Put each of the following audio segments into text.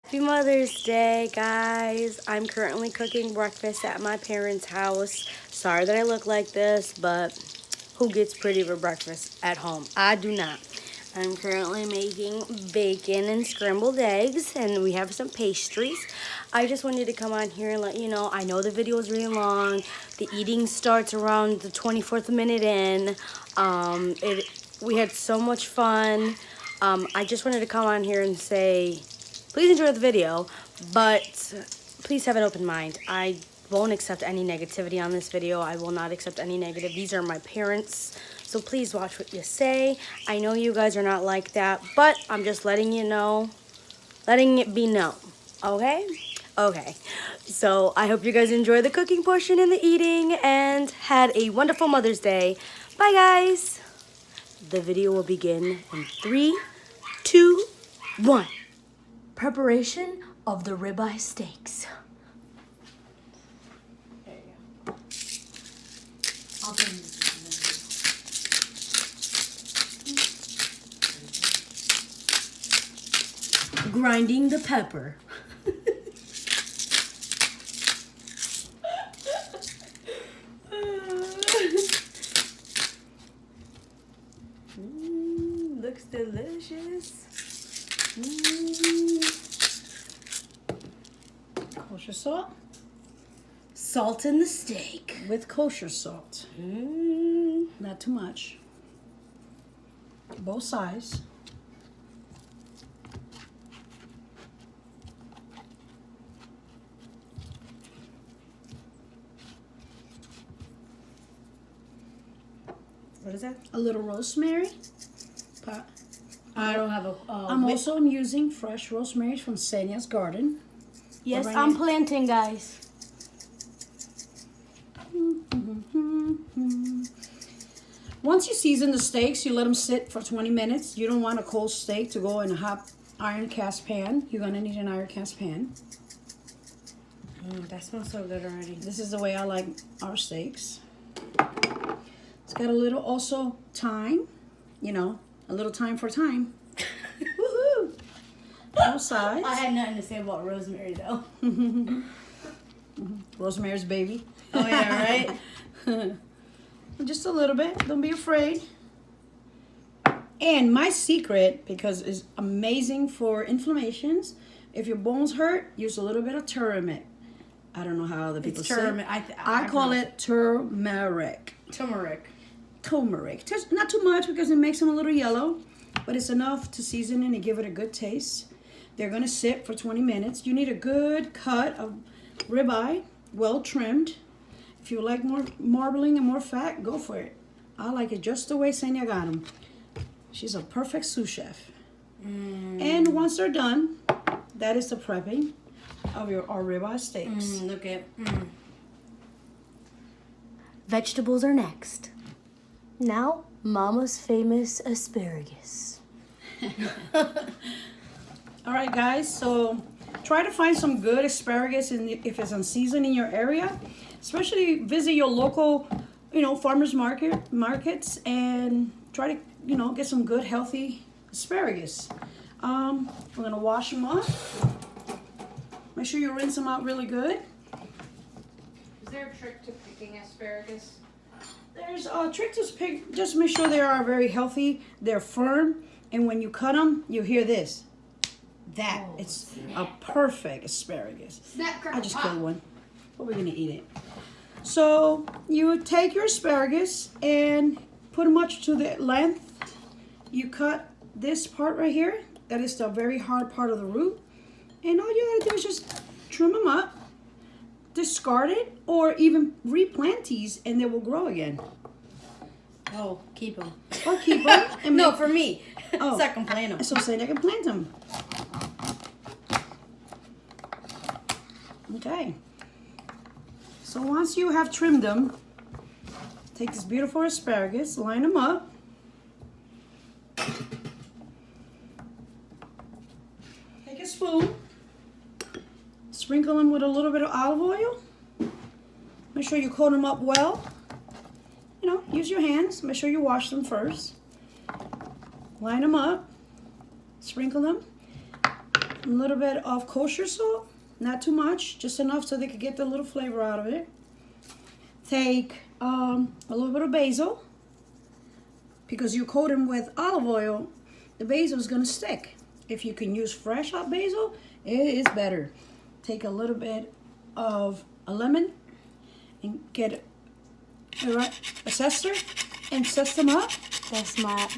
Happy Mother's Day, guys. I'm currently cooking breakfast at my parents' house. Sorry that I look like this, but who gets pretty for breakfast at home? I do not. I'm currently making bacon and scrambled eggs, and we have some pastries. I just wanted to come on here and let you know, I know the video is really long. The eating starts around the 24th minute in. We had so much fun. I just wanted to come on here and say, please enjoy the video, but please have an open mind. I won't accept any negativity on this video. I will not accept any negative. These are my parents, so please watch what you say. I know you guys are not like that, but I'm just letting you know, letting it be known, okay? Okay, so I hope you guys enjoy the cooking portion and the eating and had a wonderful Mother's Day. Bye, guys. The video will begin in 3, 2, 1. Preparation of the ribeye steaks. There you go. I'll bring this in. Grinding the pepper. Looks delicious. Kosher salt? Salt in the steak. With kosher salt. Not too much. Both sides. What is that? A little rosemary. I don't have a... I'm also using fresh rosemary from Senya's garden. Yes, I'm planting, guys. Once you season the steaks, you let them sit for 20 minutes. You don't want a cold steak to go in a hot iron cast pan. You're going to need an iron cast pan. That smells so good already. This is the way I like our steaks. It's got a little also thyme, you know, a little time for time. Woohoo! Both sides. I had nothing to say about rosemary, though. Rosemary's baby. Oh, yeah, right? Just a little bit. Don't be afraid. And my secret, because it's amazing for inflammations, if your bones hurt, use a little bit of turmeric. I don't know how other people say it. I call it turmeric. Turmeric. Turmeric. Just not too much because it makes them a little yellow, but it's enough to season it and give it a good taste. They're going to sit for 20 minutes. You need a good cut of ribeye, well trimmed. If you like more marbling and more fat, go for it. I like it just the way Senya got them. She's a perfect sous chef. And once they're done, that is the prepping of our ribeye steaks. Look at Vegetables are next. Now, Mama's famous asparagus. All right, guys. So try to find some good asparagus if it's unseasoned in your area. Especially visit your local, farmers markets and try to, get some good, healthy asparagus. We're going to wash them up. Make sure you rinse them out really good. Is there a trick to picking asparagus? There's a trick to pick. Just make sure they are very healthy. They're firm. And when you cut them, you hear this. It's a perfect asparagus. Snap, crackle, I just pop. killed one. But we're going to eat it. So you take your asparagus and put them much to the length. You cut this part right here. That is the very hard part of the root. And all you gotta do is just trim them up, discard it, or even replant these and they will grow again. Oh, keep them. Or keep them. And No, for me. Oh. So I can plant them. So say I can plant them. Okay. So once you have trimmed them, take this beautiful asparagus, line them up. Take a spoon. Sprinkle them with a little bit of olive oil. Make sure you coat them up well. Use your hands. Make sure you wash them first. Line them up. Sprinkle them. a little bit of kosher salt, not too much, just enough so they could get the little flavor out of it. Take a little bit of basil, because you coat them with olive oil, the basil is gonna stick. If you can use fresh hot basil, it is better. Take a little bit of a lemon and get a zester and zest them up. That's my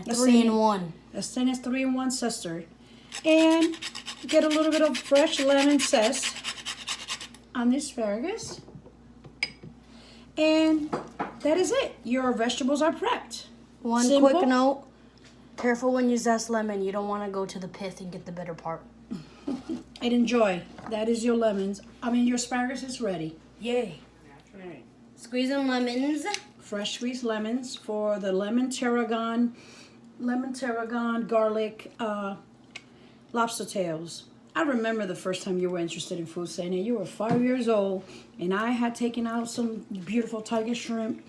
Let's 3-in-1. The Stennis 3-in-1 zester. And get a little bit of fresh lemon zest on the asparagus. And that is it. Your vegetables are prepped. One Simple. quick note. Careful when you zest lemon. You don't want to go to the pith and get the bitter part. And enjoy. That is your lemons. your asparagus is ready. Yay. Alright. Squeezing lemons. Fresh squeezed lemons for the lemon tarragon garlic lobster tails. I remember the first time you were interested in food, Sanya. You were 5 years old, and I had taken out some beautiful tiger shrimp,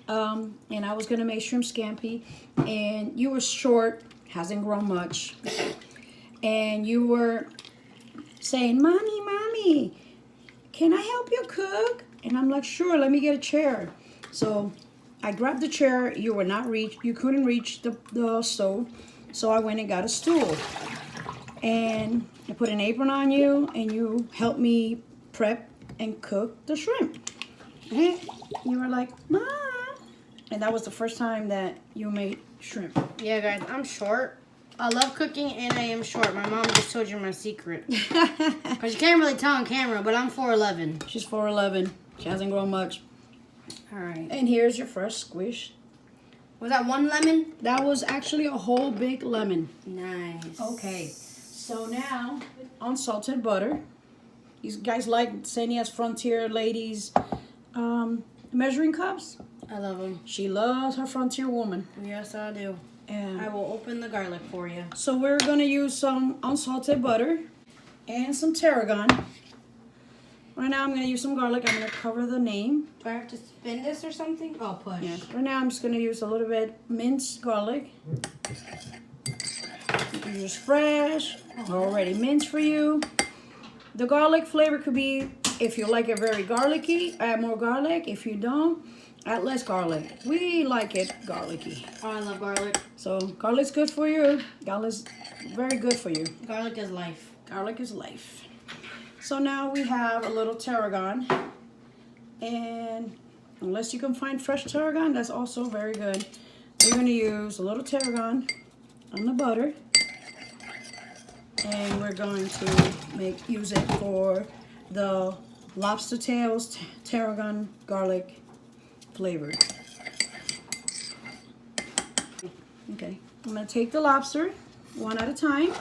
and I was gonna make shrimp scampi, and you were short, hasn't grown much, and you were saying, Mommy, can I help you cook? And I'm like, sure, let me get a chair. So I grabbed the chair. You couldn't reach the stove. So I went and got a stool. And I put an apron on you, and you helped me prep and cook the shrimp. You were like, Mom. And that was the first time that you made shrimp. Yeah, guys, I'm short. I love cooking, and I am short. My mom just told you my secret. Because you can't really tell on camera, but I'm 4'11". She's 4'11". She hasn't grown much. All right. And here's your fresh squish. Was that one lemon? That was actually a whole big lemon. Nice. Okay. So now, unsalted butter. You guys like Senia's Frontier Ladies measuring cups? I love them. She loves her Frontier woman. Yes, I do. And I will open the garlic for you. so we're going to use some unsalted butter and some tarragon. Right now I'm going to use some garlic. I'm going to cover the name. Do I have to spin this or something? Oh, push. Yeah. Right now I'm just going to use a little bit minced garlic. You can use fresh, already minced for you. The garlic flavor could be, if you like it very garlicky, add more garlic. If you don't, add less garlic. We like it garlicky. Oh, I love garlic. So garlic's good for you. Garlic's very good for you. Garlic is life. Garlic is life. So now we have a little tarragon. And unless you can find fresh tarragon, that's also very good. We're going to use a little tarragon on the butter. And we're going to use it for the lobster tails tarragon garlic flavor. Okay, I'm going to take the lobster one at a time.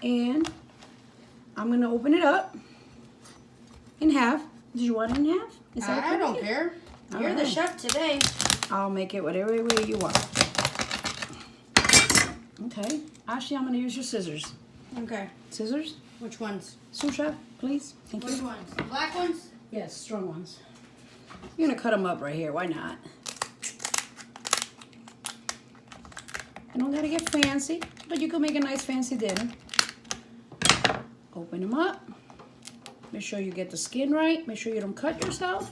And I'm going to open it up in half. Did you want it in half? Is that okay? I don't care. You're the chef today. I'll make it whatever way you want. Okay. Actually, I'm going to use your scissors. Okay. Scissors? Which ones? Sous chef, please. Thank Which you. ones? The black ones? Yes, strong ones. You're going to cut them up right here. Why not? You don't got to get fancy, but you can make a nice fancy dinner. Open them up. Make sure you get the skin right. Make sure you don't cut yourself.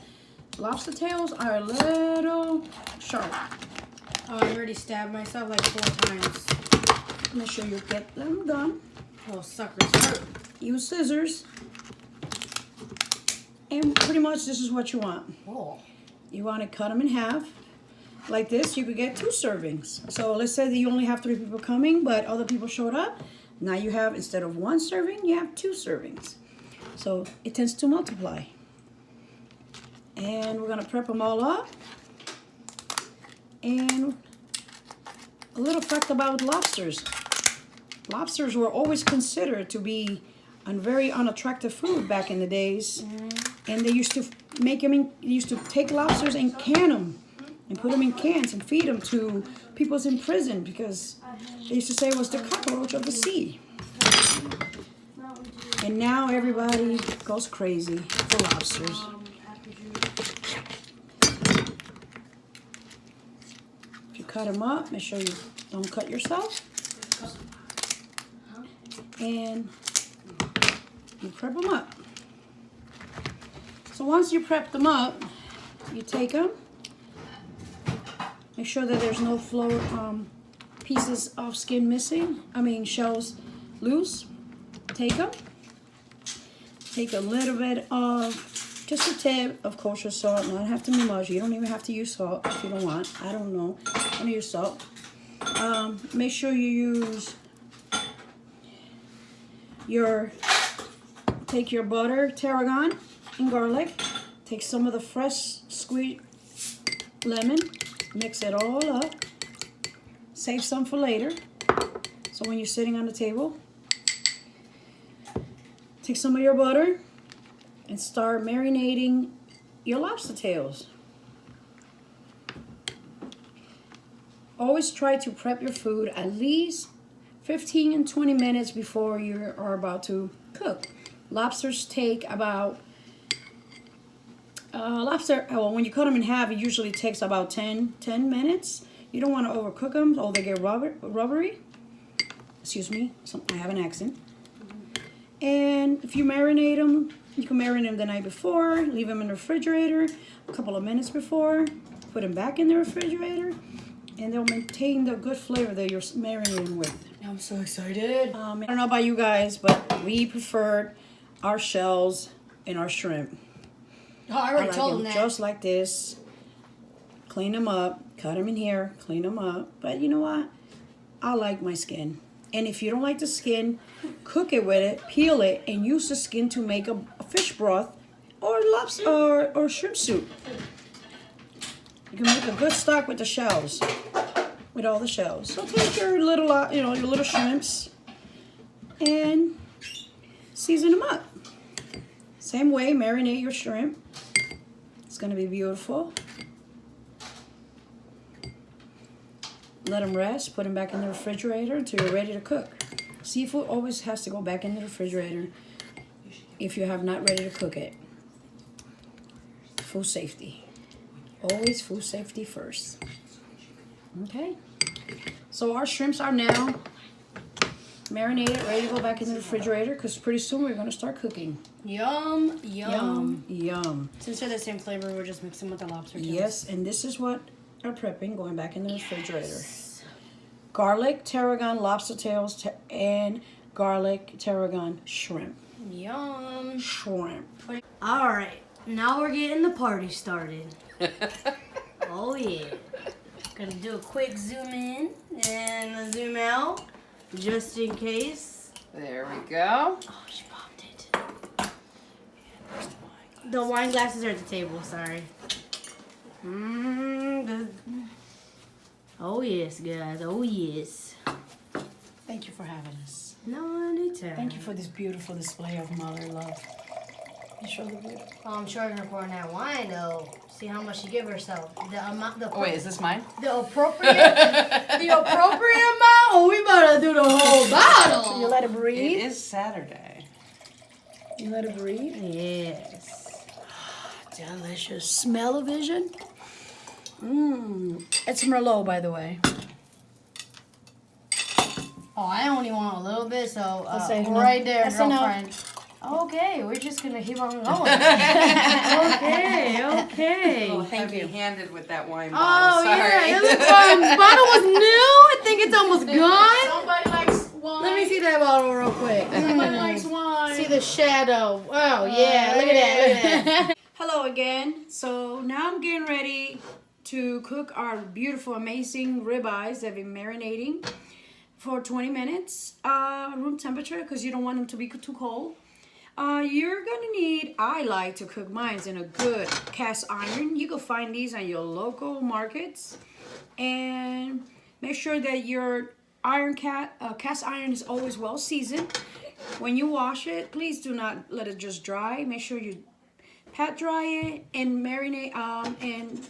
Lobster tails are a little sharp. Oh, I already stabbed myself like 4 times. Make sure you get them done. Little suckers hurt. Use scissors. And pretty much this is what you want. Oh. You want to cut them in half. Like this, you could get 2 servings. So let's say that you only have 3 people coming, but other people showed up. Now you have, instead of 1 serving, you have 2 servings. So it tends to multiply. And we're going to prep them all up. And a little fact about lobsters. Lobsters were always considered to be a very unattractive food back in the days. And they used to make them they used to take lobsters and can them. And put them in cans and feed them to people in prison because they used to say it was the cockroach of the sea. And now everybody goes crazy for lobsters. If you cut them up, make sure you don't cut yourself. and you prep them up. So once you prep them up, you take them. Make sure that there's no pieces of skin missing. Shells loose. Take them. Take a little bit of, just a tip of kosher salt. Not have to be much. You don't even have to use salt if you don't want. I don't know. I'm gonna use salt. Make sure you use take your butter, tarragon, and garlic. Take some of the fresh squeezed lemon. Mix it all up. Save some for later. So when you're sitting on the table, take some of your butter and start marinating your lobster tails. Always try to prep your food at least 15 and 20 minutes before you are about to cook. Lobsters take about, when you cut them in half, it usually takes about 10 minutes. You don't want to overcook them or they get rubbery. Excuse me, I have an accent. And if you marinate them, you can marinate them the night before, leave them in the refrigerator a couple of minutes before, put them back in the refrigerator, and they'll maintain the good flavor that you're marinating with. I'm so excited. I don't know about you guys, but we preferred our shells and our shrimp. Oh, I already told them that. Just like this. Clean them up, cut them in here, clean them up. But you know what? I like my skin. And if you don't like the skin, cook it with it, peel it, and use the skin to make a fish broth or lobster or shrimp soup. You can make a good stock with the shells, with all the shells. So take your little, your little shrimps and season them up. Same way, marinate your shrimp. It's gonna be beautiful. Let them rest, put them back in the refrigerator until you're ready to cook. Seafood always has to go back in the refrigerator if you have not ready to cook it. Food safety. Always food safety first. Okay? So our shrimps are now marinated, ready to go back in the refrigerator because pretty soon we're going to start cooking. Yum, yum. Yum, yum. Since they're the same flavor, we're just mixing with the lobster tails. Yes, and this is what I'm prepping, going back in the refrigerator. Yes. Garlic, tarragon, lobster tails, and garlic, tarragon, shrimp. Yum. Shrimp. All right, now we're getting the party started. Oh yeah. Gonna do a quick zoom in and a zoom out, just in case. There we go. Oh, she popped it. The wine glasses are at the table, sorry. Oh yes, guys. Oh yes. Thank you for having us. No, anytime. Thank you for this beautiful display of mother love. You show the beauty. Oh, I'm charging her for that wine though. See how much she give herself. The amount. Oh, wait, is this mine? The appropriate. The appropriate amount. Oh, we better do the whole bottle. You let it breathe. It is Saturday. You let it breathe. Yes. Delicious. Smell-o-vision. It's Merlot, by the way. Oh, I only want a little bit, so enough. right there, That's girlfriend. enough. Okay, we're just gonna keep on going. Okay. Thank you. Handed with that wine Oh bottle. Sorry. yeah, this bottle was new. I think it's almost gone. Somebody likes wine. Let me see that bottle real quick. Somebody likes wine. See the shadow. Oh yeah, look at that. Hello again. So now I'm getting ready to cook our beautiful, amazing ribeyes that we've been marinating for 20 minutes, room temperature, because you don't want them to be too cold. You're gonna need, I like to cook mine in a good cast iron. You can find these on your local markets. And make sure that your cast iron is always well seasoned. When you wash it, please do not let it just dry. Make sure you pat dry it and marinate, and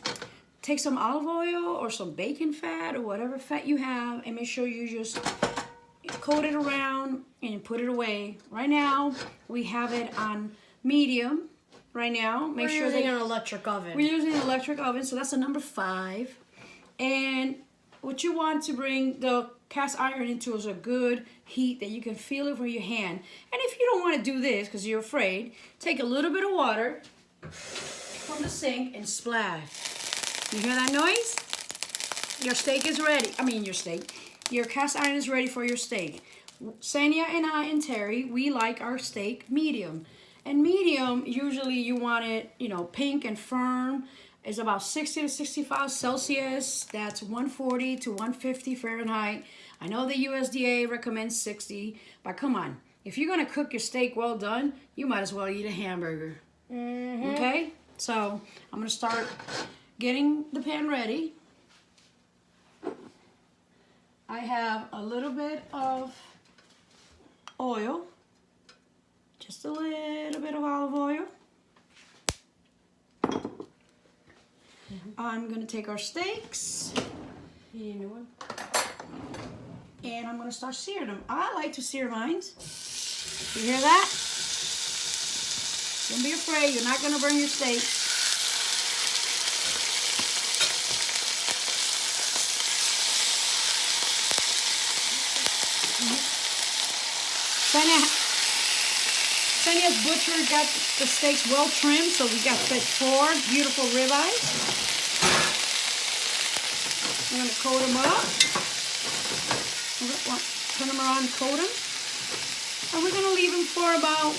take some olive oil or some bacon fat or whatever fat you have, and make sure you just coat it around and put it away. Right now, we have it on medium. Right now, We're using an electric oven. We're using an electric oven, so that's a number 5. And what you want to bring the cast iron into is a good heat that you can feel it from your hand. And if you don't want to do this because you're afraid, take a little bit of water from the sink and splash. You hear that noise? Your steak is ready. Your cast iron is ready for your steak. Sanya and I and Terry, we like our steak medium. And medium, usually you want it, pink and firm. It's about 60 to 65 Celsius. That's 140 to 150 Fahrenheit. I know the USDA recommends 60, but come on. If you're going to cook your steak well done, you might as well eat a hamburger. Okay? So I'm going to start getting the pan ready. I have a little bit of oil. Just a little bit of olive oil. I'm going to take our steaks. And I'm going to start searing them. I like to sear mine. You hear that? Don't be afraid. You're not going to burn your steak. Sanya's butcher got the steaks well trimmed, so we got 4 beautiful ribeyes. I'm going to coat them up. Turn them around and coat them. And we're going to leave them for about,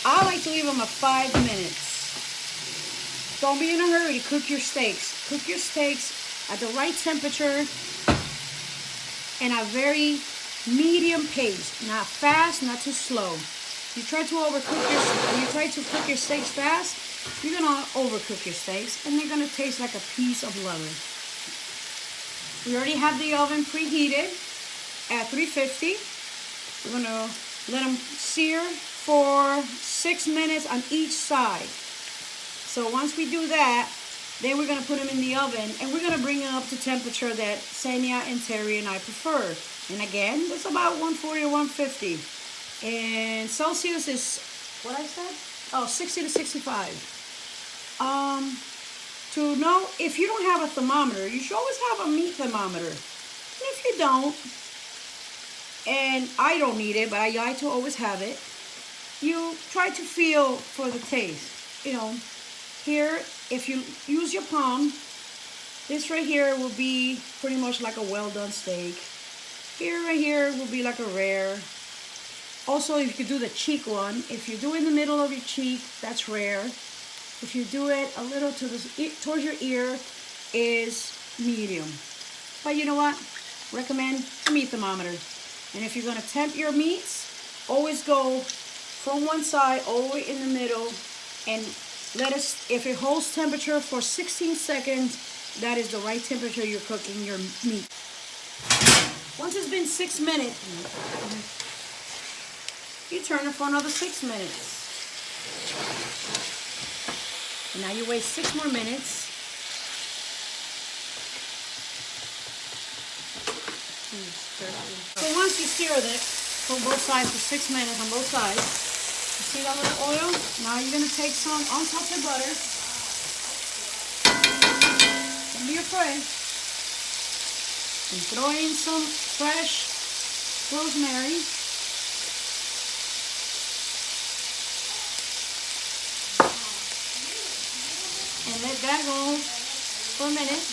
I like to leave them 5 minutes. Don't be in a hurry to cook your steaks. Cook your steaks at the right temperature and a very medium pace. Not fast, not too slow. You try to cook your steaks fast, you're gonna overcook your steaks and they're gonna taste like a piece of leather. We already have the oven preheated at 350. We're gonna let them sear for 6 minutes on each side. So once we do that, then we're gonna put them in the oven and we're gonna bring them up to temperature that Sanya and Terry and I prefer. And again, it's about 140 to 150. And Celsius is, what I said? Oh, 60 to 65. To know, if you don't have a thermometer, you should always have a meat thermometer. And if you don't, and I don't need it, but I like to always have it, you try to feel for the taste. Here, if you use your palm, this right here will be pretty much like a well done steak. Right here will be like a rare. Also, if you do the cheek one, if you do it in the middle of your cheek, that's rare. If you do it a little towards your ear, is medium. But you know what? Recommend a meat thermometer. And if you're going to temp your meats, always go from one side all the way in the middle, and if it holds temperature for 16 seconds, that is the right temperature you're cooking your meat. Once it's been 6 minutes, you turn it for another 6 minutes. And now you wait 6 more minutes. So once you sear it from both sides for 6 minutes on both sides, you see that little oil? Now you're going to take some unsalted butter. Don't be afraid. And throw in some fresh rosemary. And let that go for a minute.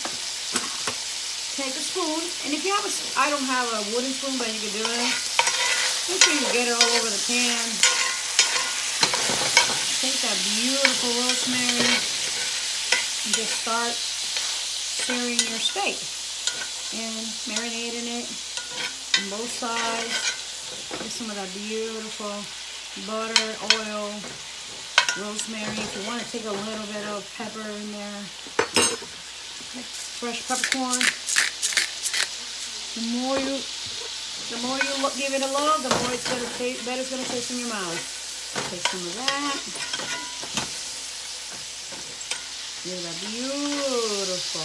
Take a spoon, and if you have I don't have a wooden spoon, but you can do it. Make sure you get it all over the pan. Take that beautiful rosemary and just start searing your steak and marinating it on both sides. Get some of that beautiful butter, oil, rosemary. If you want to take a little bit of pepper in there, like fresh peppercorn. The more you give it a love, the more it's gonna taste, better it's gonna taste in your mouth. Take some of that. Look at that beautiful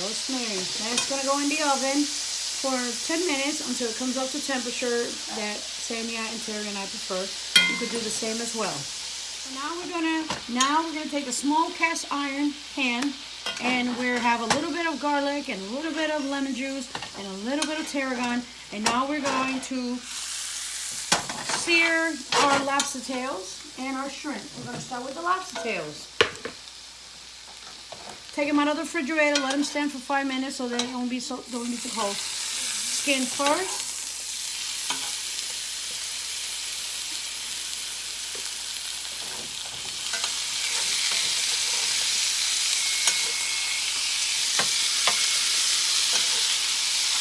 rosemary. Then it's gonna go in the oven for 10 minutes until it comes up to temperature that Sanya and Terry and I prefer. You could do the same as well. So now we're gonna take a small cast iron pan And we have a little bit of garlic and a little bit of lemon juice and a little bit of tarragon. And now we're going to sear our lobster tails and our shrimp. We're going to start with the lobster tails. Take them out of the refrigerator, let them stand for 5 minutes so they don't be too cold. Skin first.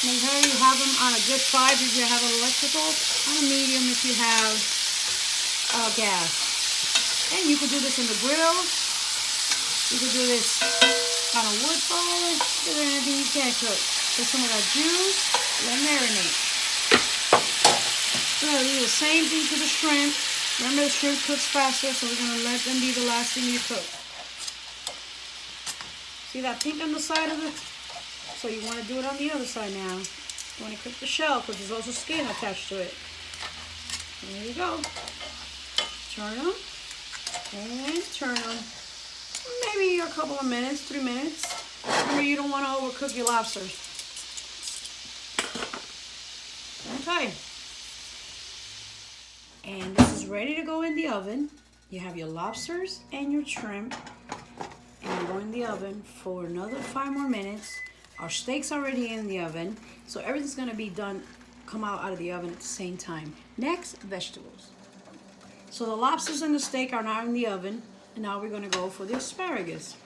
Make sure you have them on a good 5 if you have an electrical, on a medium if you have gas. And you could do this in the grill. You could do this on a wood fire. Do anything you can cook. Put some of that juice, let it marinate. We're going to do the same thing to the shrimp. Remember, the shrimp cooks faster, so we're going to let them be the last thing you cook. See that pink on the side of it? So you want to do it on the other side now. You want to cook the shell because there's also skin attached to it. There you go. Turn them and turn them. Maybe a couple of minutes, 3 minutes. Remember, you don't want to overcook your lobsters. Okay. And this is ready to go in the oven. You have your lobsters and your shrimp. And go in the oven for another 5 more minutes. Our steak's already in the oven, so everything's gonna be done, come out of the oven at the same time. Next, vegetables. So the lobsters and the steak are now in the oven, and now we're gonna go for the asparagus.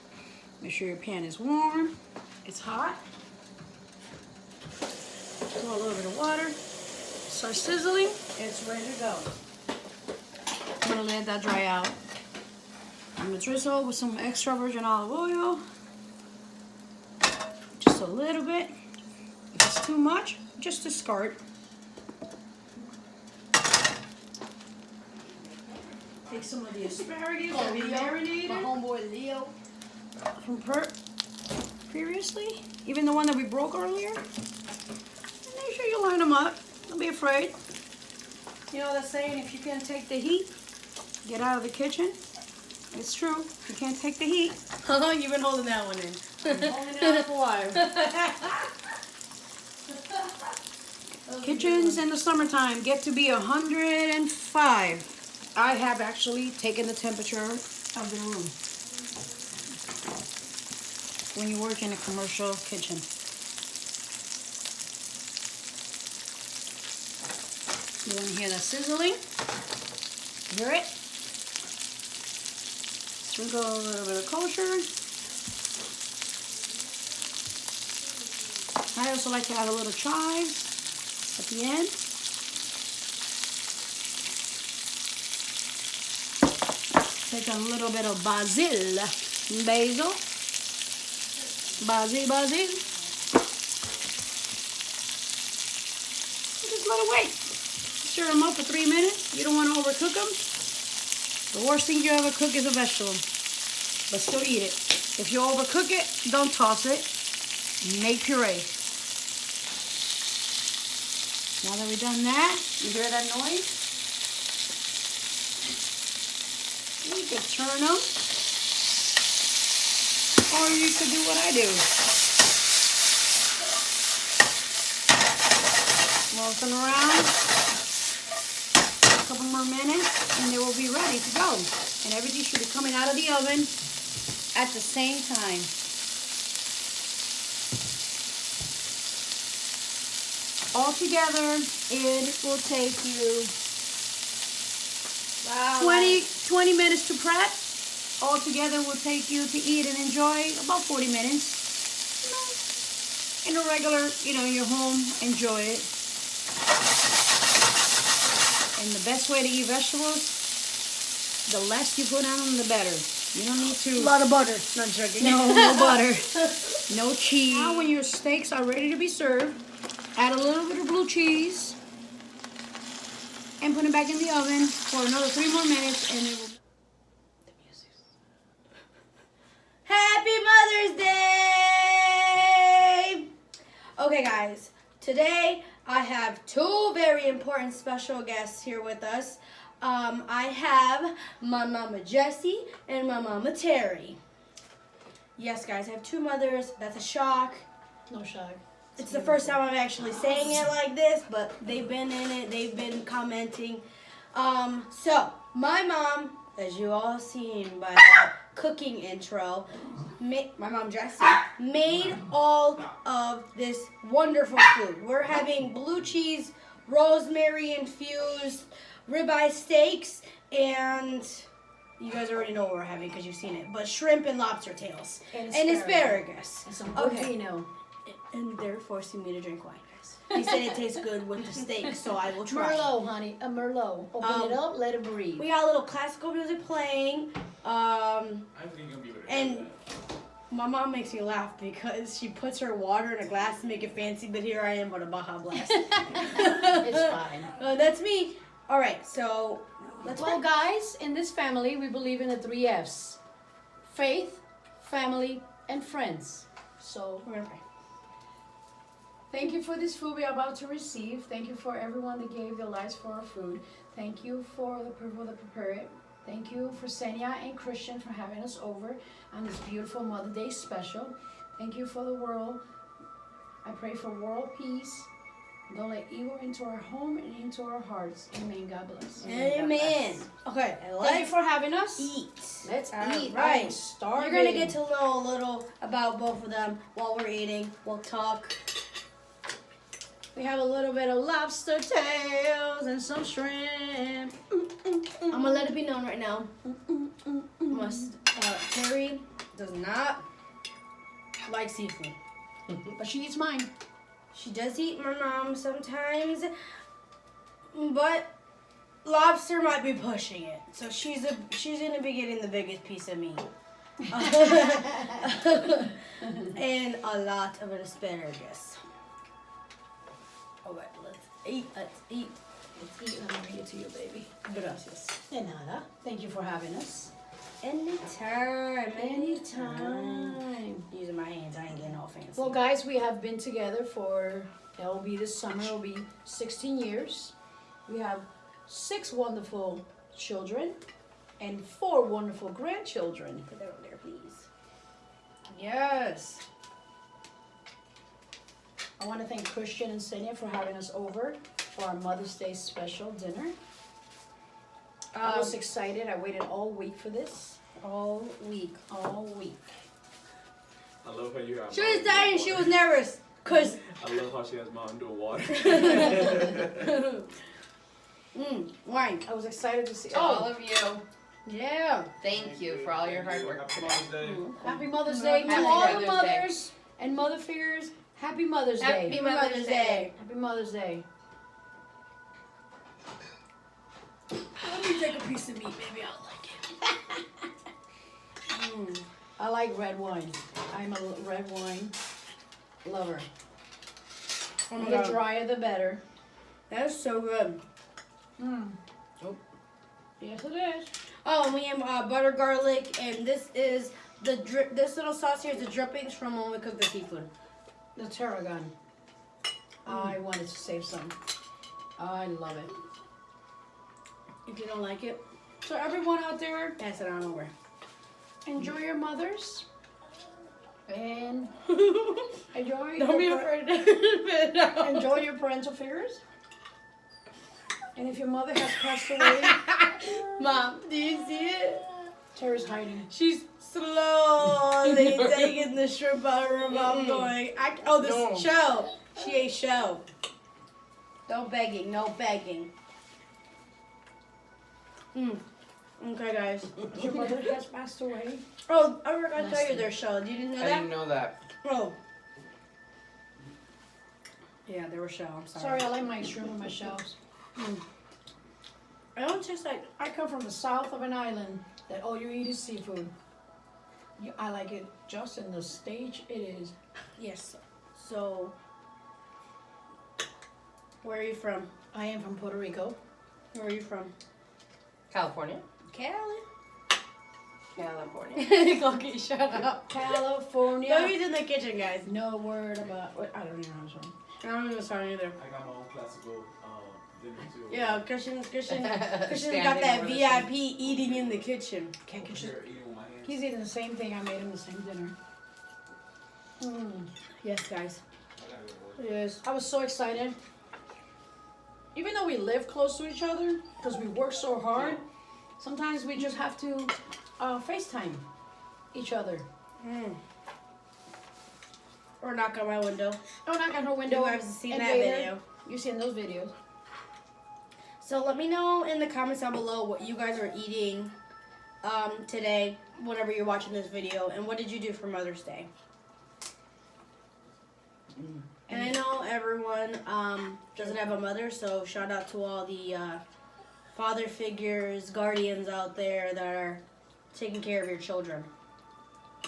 Make sure your pan is warm, it's hot. Throw a little bit of water, start sizzling, it's ready to go. I'm gonna let that dry out. I'm gonna drizzle with some extra virgin olive oil. Just a little bit. If it's too much, just discard. Take some of the asparagus that we marinated. My homeboy Leo. From previously, even the one that we broke earlier. And make sure you line them up. Don't be afraid. You know that saying, if you can't take the heat, get out of the kitchen. It's true. You can't take the heat. You've been holding that one in. I'm holding it out for a while. Kitchens in the summertime get to be 105. I have actually taken the temperature of the room when you work in a commercial kitchen. You want to hear that sizzling? Hear it? Sprinkle a little bit of kosher. I also like to add a little chives at the end. Take a little bit of basil. Basil. Just let it wait. Stir them up for 3 minutes. You don't want to overcook them. The worst thing you ever cook is a vegetable, but still eat it. If you overcook it, don't toss it. Make puree. Now that we've done that, you hear that noise? You could turn them, or you could do what I do. Roll them around. A couple more minutes, and they will be ready to go. And everything should be coming out of the oven at the same time. Altogether, it will take you 20 minutes to prep. Altogether, will take you to eat and enjoy about 40 minutes. In a regular, your home, enjoy it. And the best way to eat vegetables, the less you put on them, the better. You don't need to... A lot of butter. Not joking. No butter. No cheese. Now when your steaks are ready to be served, add a little bit of blue cheese and put it back in the oven for another 3 more minutes, and it will... Happy Mother's Day! Okay, guys. Today, I have 2 very important special guests here with us. I have my Mama Jessie and my Mama Terry. Yes, guys, I have two mothers. That's a shock. No shock. It's the first time I'm actually saying it like this, but they've been in it. They've been commenting. So my mom, as you all seen by the cooking intro, my mom Jessie made all of this wonderful food. We're having blue cheese, rosemary infused ribeye steaks, and you guys already know what we're having because you've seen it. But shrimp and lobster tails and asparagus. And some good vino. And they're forcing me to drink wine, guys. They said it tastes good with the steak, so I will try. Merlot, honey. A Merlot. Open it up, let it breathe. We got a little classical music playing. And my mom makes me laugh because she puts her water in a glass to make it fancy, but here I am with a Baja Blast. It's fine. That's me. All right, so let's Well, guys, in this family, we believe in the 3 F's. Faith, family, and friends. So, we're gonna pray. thank you for this food we are about to receive. Thank you for everyone that gave their lives for our food. Thank you for the people that prepared it. Thank you for Senya and Christian for having us over on this beautiful Mother Day special. Thank you for the world. I pray for world peace. Don't let evil into our home and into our hearts. Amen. God bless. Amen. Okay, Thank you for having us. eat. Let's eat. Right. I'm starving. You're gonna get to know a little about both of them while we're eating. We'll talk. We have a little bit of lobster tails and some shrimp. I'm gonna let it be known right now. Terry does not like seafood. But she eats mine. She does eat my mom sometimes, but lobster might be pushing it. So she's gonna be getting the biggest piece of meat. And a lot of asparagus. Alright, let's eat. Let's eat. Let me bring it to you, baby. Gracias. De nada. Thank you for having us. Anytime. Anytime. Using my hands, I ain't getting all fancy. Well, guys, we have been together for, it'll be this summer, it'll be 16 years. We have 6 wonderful children and 4 wonderful grandchildren. Put that over there, please. Yes. I want to thank Christian and Senya for having us over for our Mother's Day special dinner. I was excited. I waited all week for this. All week. I love how you have. She was dying. She was nervous. Cause I love how she has Mountain Dew water. wine. I was excited to see All of you. Yeah. Thank you for all your hard work. Happy Mother's Day. Happy Mother's Day to Happy all the Mother's Day. mothers and mother figures. Happy Mother's Day. Happy Mother's Day. Happy Mother's Day. Let me take a piece of meat. Maybe I'll like it. I like red wine. I'm a red wine lover. Oh my The God. drier, the better. That is so good. Oh. Yes, it is. Oh, and we have butter garlic, and this is the this little sauce here is the drippings from when we cook the seafood. The tarragon. I wanted to save some. I love it. If you don't like it, So everyone out there, pass it on over. enjoy your mothers. And enjoy Don't be your afraid to spit it out. enjoy your parental figures. And if your mother has passed away, Mom, do you see it? Terry's hiding. She's slowly taking the shrimp out of her mouth going, this shell. She ate shell. No begging, no begging. Okay, guys. Your mother has passed away. Oh, I forgot to tell you their shell. You didn't know I that? didn't know that. Oh. Yeah, they were shell. I'm sorry. Sorry, I like my shrimp and my shells. I don't just like. I come from the south of an island that all you eat is seafood. I like it just in the stage it is. Yes. So, where are you from? I am from Puerto Rico. Where are you from? California. Cali. California. Okay, shut up. California. Nobody's in the kitchen, guys. No word about. I don't even know how to. I don't even start either. I got my own classical dinner too. Yeah, Christian's got Standing that for the VIP eating in the kitchen. Can't I'm get here eating with my hands He's eating the same thing I made him the same dinner. Yes, guys. Yes, I was so excited. Even though we live close to each other, because we work so hard, sometimes we just have to FaceTime each other. Or knock on my window. Oh, knock on her window. You guys have seen that Invader. video. You've seen those videos. So let me know in the comments down below what you guys are eating today, whenever you're watching this video, and what did you do for Mother's Day? And I know everyone doesn't have a mother, so shout out to all the father figures, guardians out there that are taking care of your children.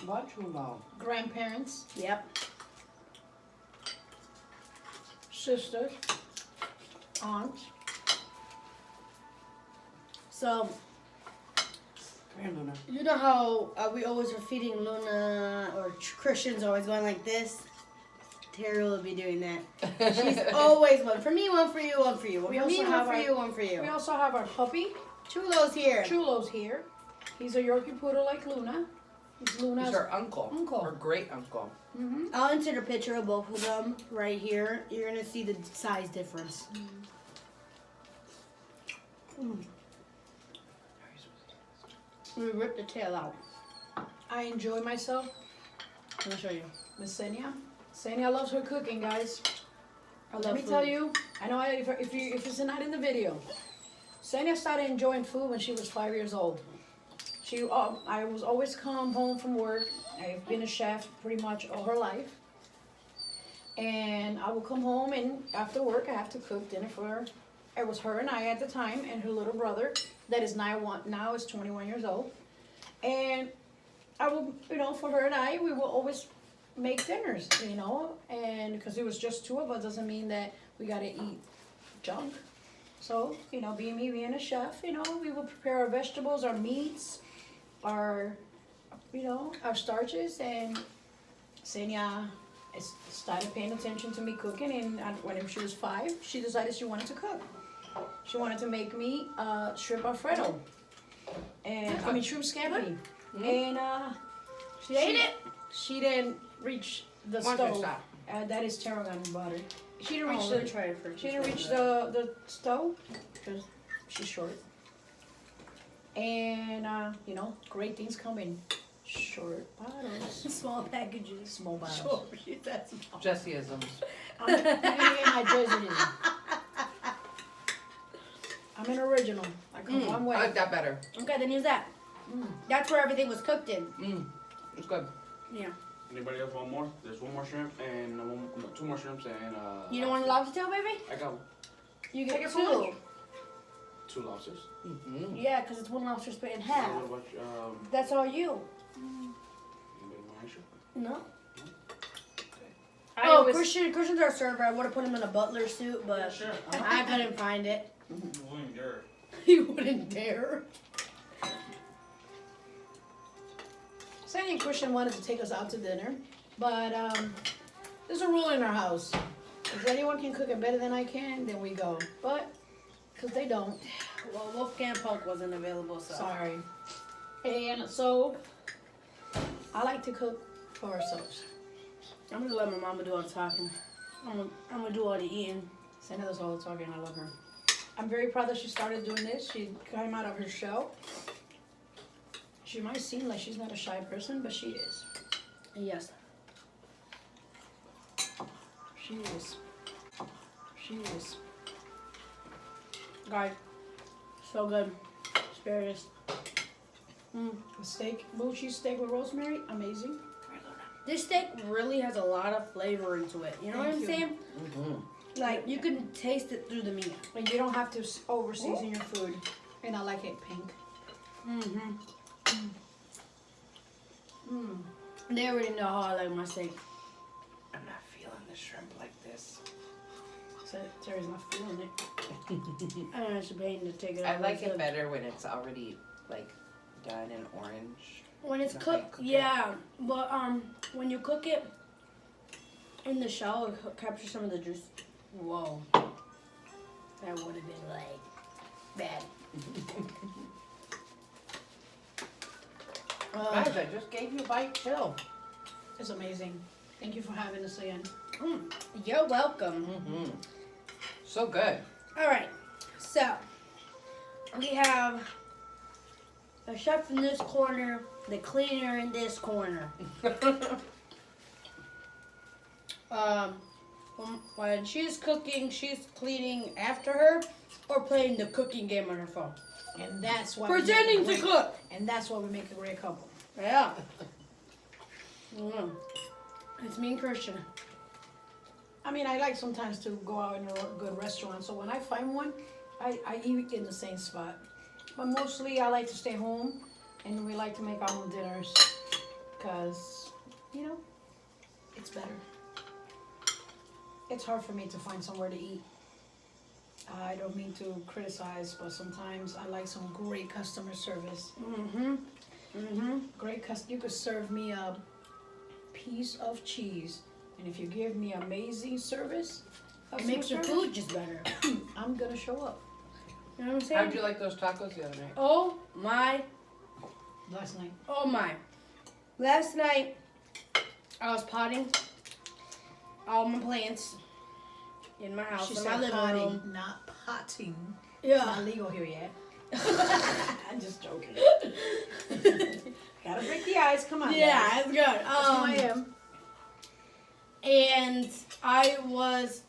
What you know? Grandparents, Yep. sisters, aunts. So, Come here, Luna. you know how we always are feeding Luna, or Christian's always going like this? Terry will be doing that. She's always one for me, one for you, one for you. One We for me, also one have for our- you, one for you. We also have our puppy, Chulo's here. Chulo's here. He's a Yorkie Poodle like Luna. He's Luna's He's our uncle. uncle. Our great uncle. I'll insert a picture of both of them right here. You're gonna see the size difference. We ripped the tail out. I enjoy myself. Let me show you. Miss Senya. Senya loves her cooking, guys. I Let love me food. tell you, I know if it's not in the video, Senya started enjoying food when she was 5 years old. I was always come home from work. I've been a chef pretty much all her life. And I will come home, and after work I have to cook dinner for her. It was her and I at the time, and her little brother that is now is 21 years old. And I will, for her and I, we will always make dinners, and because it was just two of us doesn't mean that we gotta eat junk. So, being a chef, we will prepare our vegetables, our meats, our starches, and Senya started paying attention to me cooking, and when she was 5, she decided she wanted to cook. She wanted to make me shrimp Alfredo, and shrimp scampi, and She ate it. she didn't reach the One stove. stop. That is tarragon butter. She didn't reach Let me try it first. She didn't reach the stove because she's short. And great things come in short bottles, Small packages. small bottles. Sure, she's that small. Jesseisms. I'm my Jesuism. I'm an original. I come one I way. like that better. Okay, then use that. That's where everything was cooked in. It's good. Yeah. Anybody else want more? There's one more shrimp and two more shrimps and You don't want a lobster tail, baby? I got You Take get it for 2. lunch. 2 lobsters. Yeah, because it's one lobster split in half. What about That's all you. anybody want extra? No. I Oh, always, Christian's our server. I would have put him in a butler suit, but Sure. I couldn't find it. William Garrett. He wouldn't dare. Sandy and Christian wanted to take us out to dinner, but there's a rule in our house. If anyone can cook it better than I can, then we go. But, because they don't. Well, Wolfgang Punk wasn't available, so. Sorry. And so, I like to cook for ourselves. I'm gonna let my mama do all the talking. I'm gonna do all the eating. Sandy does all the talking. I love her. I'm very proud that she started doing this. She came out of her shell. She might seem like she's not a shy person, but she is. Yes. She is. She is. Guys, so good. Asparagus. The steak, blue cheese steak with rosemary, amazing. This steak really has a lot of flavor into it. You know what I'm Thank you. saying? Like, you can taste it through the meat. And you don't have to over season your food. And I like it pink. They already know how I like my steak. I'm not feeling the shrimp like this. So Terry's not feeling it. I don't know, it's a pain to take it I out. like it better when it's already like done in orange. When it's Okay, cooked, cook it. yeah. But when you cook it in the shell, it captures some of the juice. Whoa. That would have been like bad. Guys, I just gave you a bite too. It's amazing. Thank you for having us again. You're welcome. Mm-hmm. So good. All right, so we have the chef in this corner, the cleaner in this corner. When she's cooking, she's cleaning after her or playing the cooking game on her phone. And that's why Pretending to cook. And that's why we make a great couple. Yeah. It's me and Christian. I mean, I like sometimes to go out in a good restaurant. So when I find one, I eat in the same spot. But mostly I like to stay home and we like to make our own dinners. Because, you know, it's better. It's hard for me to find somewhere to eat. I don't mean to criticize, but sometimes I like some great customer service. You could serve me a piece of cheese, and if you give me amazing service, It makes your food just better. I'm gonna show up. You know what I'm saying? How'd you like those tacos the other night? Oh my. Last night. Oh my. Last night, I was potting all my plants in my house, She in said my living potting, room. not potting. It's Yeah. not legal here yet. I'm just joking. Gotta break the ice. Come on. Yeah, guys. it's good. That's who I am. And I was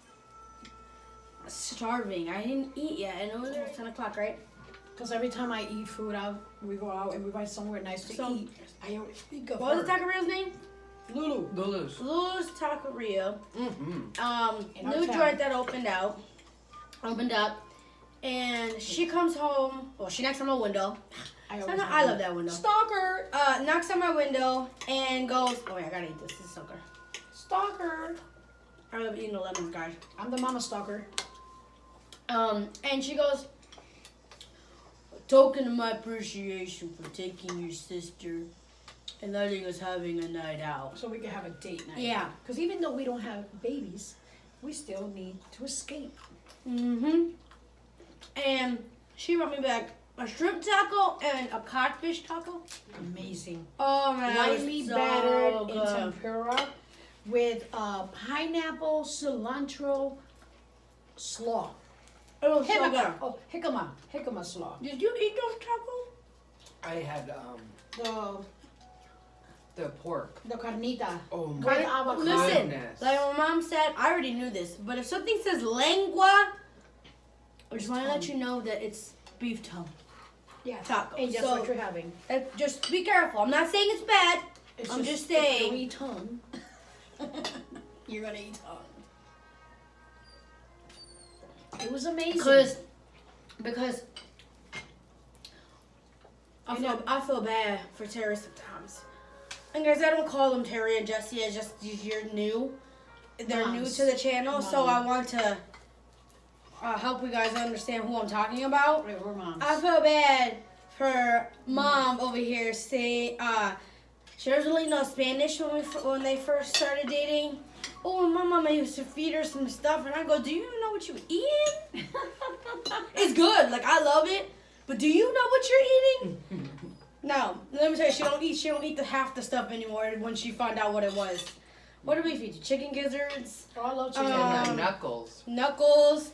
starving. I didn't eat yet, and it was 10 o'clock, right? Because every time I eat food out, we go out and we find somewhere nice to So- eat. I always think of What was her. the taqueria's name? Lulu. Lulu's. Lulu's Taqueria. Mm-hmm. In our New town. joint that opened up, and she comes home. Well, she knocks on my window. I I love that window. Stalker. Knocks on my window and goes, "Oh wait, I gotta eat this. This is so good." Stalker. I love eating the lemons, guys. I'm the mama stalker. And she goes, "Token of my appreciation for taking your sister and letting us having a night out." So we can have a date night. Yeah. Because even though we don't have babies, we still need to escape. And she brought me back a shrimp taco and a codfish taco. Amazing. Oh man, that was Lightly so battered in good. tempura with pineapple, cilantro, slaw. It was so good. Jicama slaw. Did you eat those tacos? I had the pork. The carnita. Oh With my avocado. Listen, goodness. like my mom said, I already knew this, but if something says lengua, I just want to let you know that it's beef tongue. Yeah. Taco. And that's So- what you're having. Just be careful. I'm not saying it's bad. It's I'm just it's saying. gooey tongue. You're gonna eat tongue. It was amazing. Because I feel bad for Terry sometimes. And guys, I don't call them Terry and Jesse. It's just you're new. They're new Moms. to the channel, so Mom. I want to help you guys understand who I'm talking about. Wait, we're moms. I feel bad for mom over here saying she doesn't really know Spanish when they first started dating. Oh, my mama used to feed her some stuff, and I go, "Do you know what you eating?" It's good, like I love it, but do you know what you're eating? No, let me tell you, she don't eat the half the stuff anymore when she found out what it was. What do we feed you? Chicken gizzards, Oh, I love chicken. And the knuckles. knuckles.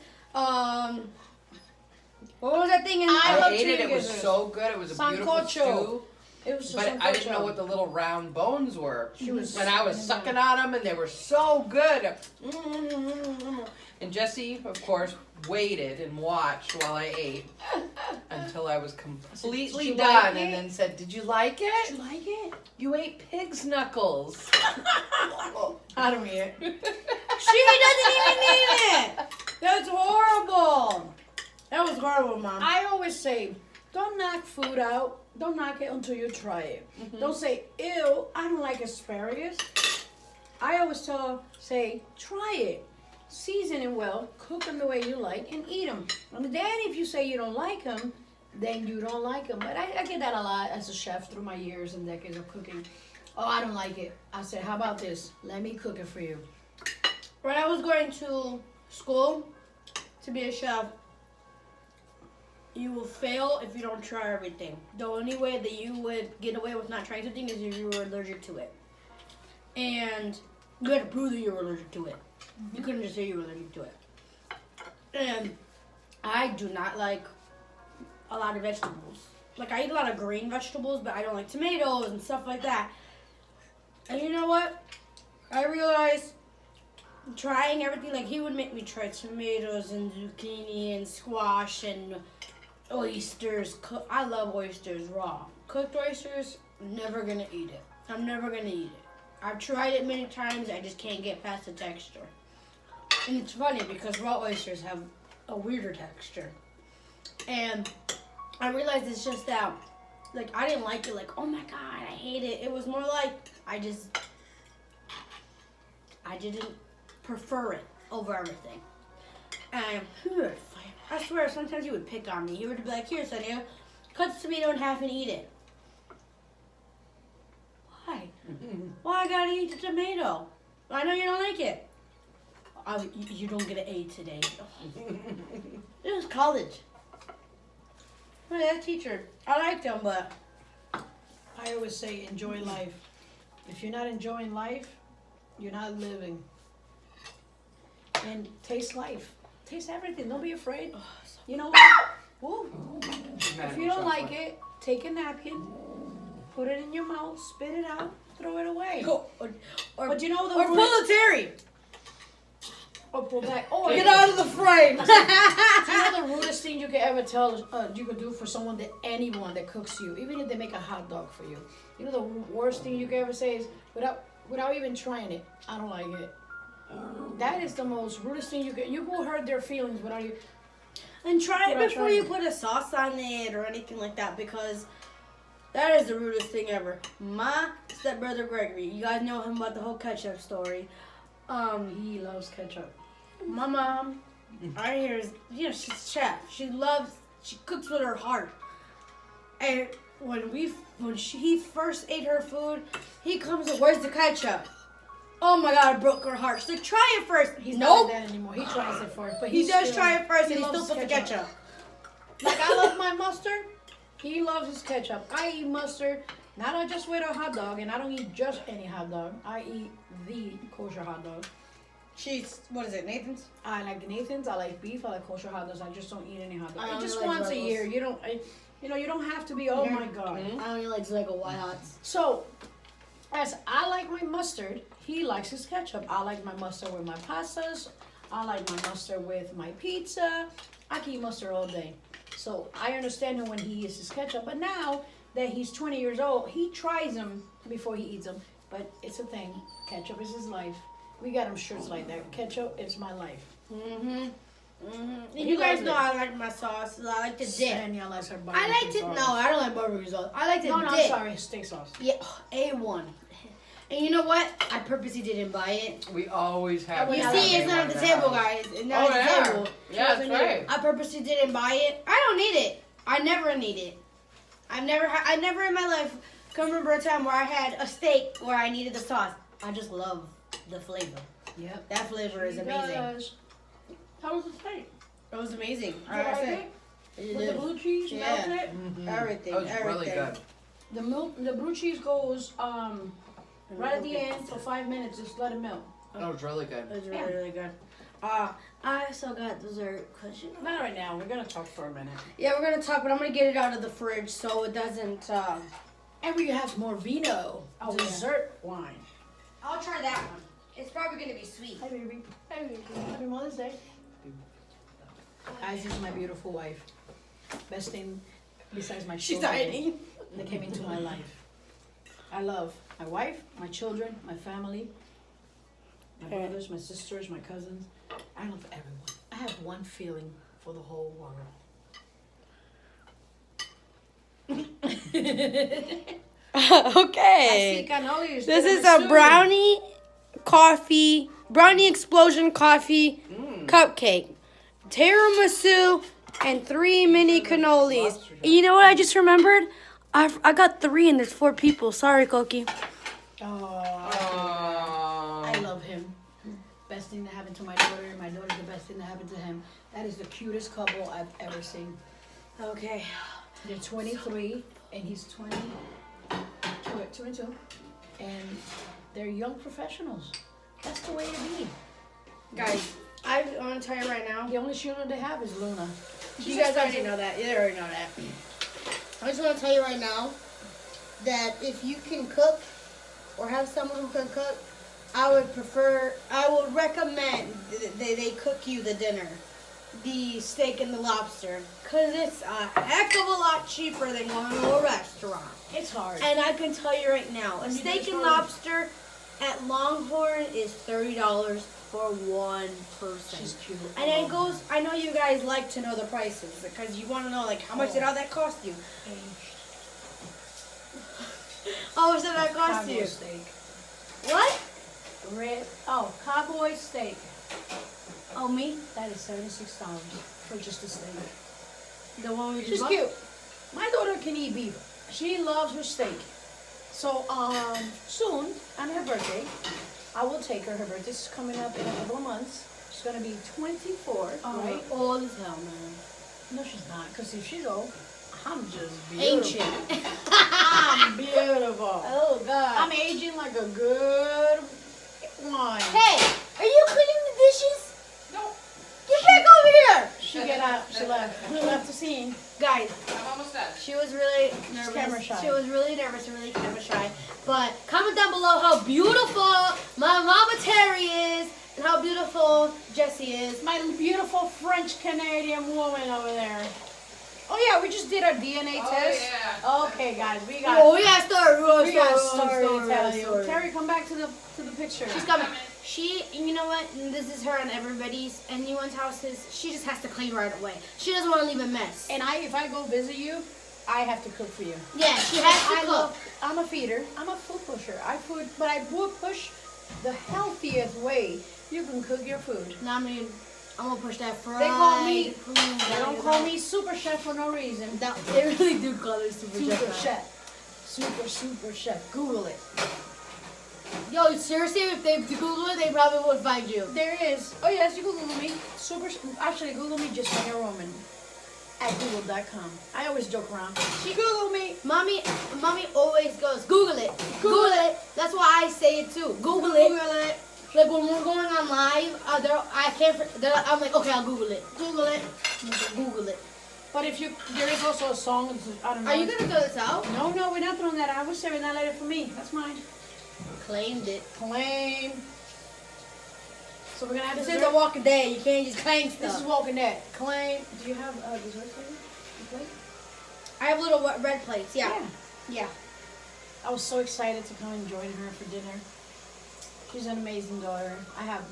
What was that thing in? I love ate it. chicken It was gizzards. so good. It was a beautiful Sancocho. stew. It was just But I didn't know what the little round bones were. She was And I was sucking on them, and they were so good. And Jesse, of course, waited and watched while I ate until I was completely "Did you done, like and it?" then said, "Did you like it? You like it? You ate pig's knuckles." I don't eat it. She doesn't even eat it. That's horrible. That was horrible, Mom. I always say, don't knock food out. Don't knock it until you try it. Don't say, ew, I don't like asparagus. I always say, try it. Season it well, cook them the way you like, and eat them. And then if you say you don't like them, then you don't like them. But I get that a lot as a chef through my years and decades of cooking. Oh, I don't like it. I said, how about this? Let me cook it for you. When I was going to school to be a chef, you will fail if you don't try everything. The only way that you would get away with not trying something is if you were allergic to it. And you had to prove that you were allergic to it. You couldn't just say you were allergic to it. And I do not like a lot of vegetables. Like, I eat a lot of green vegetables, but I don't like tomatoes and stuff like that. And you know what? I realized trying everything, like, he would make me try tomatoes and zucchini and squash and oysters. I love oysters raw. Cooked oysters, never gonna eat it. I'm never gonna eat it. I've tried it many times, I just can't get past the texture. And it's funny because raw oysters have a weirder texture. And I realized it's just that, like, I didn't like it, like, oh my God, I hate it. It was more like, I didn't prefer it over everything. And I swear, sometimes he would pick on me. He would be like, here, Sonia, cut the tomato in half and eat it. Why? Well, I gotta eat the tomato. I know you don't like it. You don't get an A today. It was college. Oh, that teacher, I liked him, but I always say enjoy life. If you're not enjoying life, you're not living. And taste life. Taste everything. Don't be afraid. You know what? Woo. If you don't like it, take a napkin, put it in your mouth, spit it out, throw it away. But you know the or pull a Terry. or pull back. Or Get out of the frame. Do you know the rudest thing you could ever you could do for someone, that anyone that cooks you, even if they make a hot dog for you? You know the worst thing you could ever say is, without even trying it, I don't like it. That is the most rudest thing you will hurt their feelings without you. And try it Without before trying you it. put a sauce on it or anything like that, because that is the rudest thing ever. My stepbrother Gregory, you guys know him about the whole ketchup story. He loves ketchup. My mom, I hear, she's a chef. She cooks with her heart. And when he first ate her food, he comes and, where's the ketchup? Oh my God, it broke her heart. She's like, try it first. He's nope. not like that anymore. He tries it first, but He does still, try it first, he and he still loves puts the ketchup. Like, I love my mustard. He loves his ketchup. I eat mustard, not just with a hot dog, and I don't eat just any hot dog. I eat the kosher hot dog. What is it, Nathan's? I like Nathan's. I like beef. I like kosher hot dogs. I just don't eat any hot I dog. only Just like once a Rebels. year. You don't have to be. Oh my God. I only like Lego White Hots. So, as I like my mustard, he likes his ketchup. I like my mustard with my pastas. I like my mustard with my pizza. I can eat mustard all day. So I understand him when he eats his ketchup. But now that he's 20 years old, he tries them before he eats them. But it's a thing. Ketchup is his life. We got him shirts like that. Ketchup is my life. Mm-hmm. He You guys loves know it. I like my sauce. I like to dip. Danielle likes her I barbecue like to. sauce. No, I don't like barbecue sauce. I like to No, dip. I'm sorry. Steak sauce. Yeah, A1. And you know what? I purposely didn't buy it. We always have. You not see, that it's not in at the the table, house. guys. It's not Oh, at the yeah. table. Yeah, that's right. I purposely didn't buy it. I don't need it. I never need it. I never in my life can remember a time where I had a steak where I needed the sauce. I just love the flavor. Yep. That flavor is He amazing. does. How was the steak? It was amazing. You like it? With the blue cheese, Yeah. melted. Everything. That was really everything. good. The blue cheese goes right at the end for 5 minutes. Just let it melt. That was really good. It was really, Yeah. really good. I still got dessert. Not right now. We're gonna talk for a minute. Yeah, we're gonna talk, but I'm gonna get it out of the fridge so it doesn't. And we have more vino, dessert wine. I'll try that one. It's probably gonna be sweet. Hi, baby. Hi, baby. Happy Mother's Day. Guys, this is my beautiful wife. Best thing besides my She's children hiding. that came into my life. I love my wife, my children, my family, my brothers, my sisters, my cousins. I love everyone. I have one feeling for the whole world. Okay. I see cannolis. This is a brownie explosion coffee cupcake, tiramisu, and 3 mini cannolis. You know what I just remembered? I got 3 and there's 4 people. Sorry, Koki. I love him. Best thing that happened to my daughter, and my daughter's the best thing that happened to him. That is the cutest couple I've ever seen. Okay. They're 23 and he's 22. And they're young professionals. That's the way to be. Guys, I want to tell you right now. The only shooter they have is Luna. You guys already know that. You already know that. I just want to tell you right now that if you can cook or have someone who can cook, I would recommend they cook you the dinner. The steak and the lobster. Because it's a heck of a lot cheaper than going to a restaurant. It's hard. And I can tell you right now, a steak and lobster at Longhorn is $30 for one person. She's cute. And it goes, I know you guys like to know the prices because you want to know, like, how much did all that cost you? How much did that cost you? Steak. What? Cowboy steak. Oh, me? That is $76 for just a steak. The one we just She's bought? cute. My daughter can eat beef. She loves her steak. So soon on her birthday, I will take her. Her birthday's coming up in a couple of months. She's gonna be 24, right? Old as hell, man. No, she's not. Cause if she's old, I'm just beautiful. Ancient. I'm beautiful. Oh, God. I'm aging like a good wine. Hey, are you cleaning the dishes? No, Get back over here. She get out. She left. She left the scene. Guys, I'm almost done. she was really nervous. camera shy. She was really nervous and really camera shy. But comment down below how beautiful my mama Terry is and how beautiful Jessie is. My beautiful French Canadian woman over there. Oh yeah, we just did our DNA test. Yeah. Okay, guys, we got. Oh, we gotta start. We got a story to tell you. Terry, come back to the picture. She's coming. She, you know what? This is her and everybody's. Anyone's houses. She just has to clean right away. She doesn't want to leave a mess. And if I go visit you, I have to cook for you. Yeah, she has to cook. I'm a feeder. I'm a food pusher. But I will push the healthiest way you can cook your food. No, I mean, I'm gonna push that fried They call me. food. They don't call me super chef for no reason. They really do call her super chef. Super chef. Google it. Yo, seriously, if they Google it, they probably would find you. There is. Oh yes, you can Google me. Actually, Google me Justine Roman at google.com. I always joke around. She Google me. Mommy always goes, Google it. Google it. That's why I say it too. Google it. Like when we're going on live, I'm like, okay, I'll Google it. Google it. Google it. But there is also a song. I don't know. Are you gonna throw this out? No, we're not throwing that out. I was saving that later for me. That's mine. Claimed it. Claim. So we're gonna have This dessert. is a Walking Dead. You can't just claim stuff. This is Walking Dead. Claim. Do you have dessert for you? A plate? I have little red plates. Yeah. Yeah. I was so excited to come and join her for dinner. She's an amazing daughter.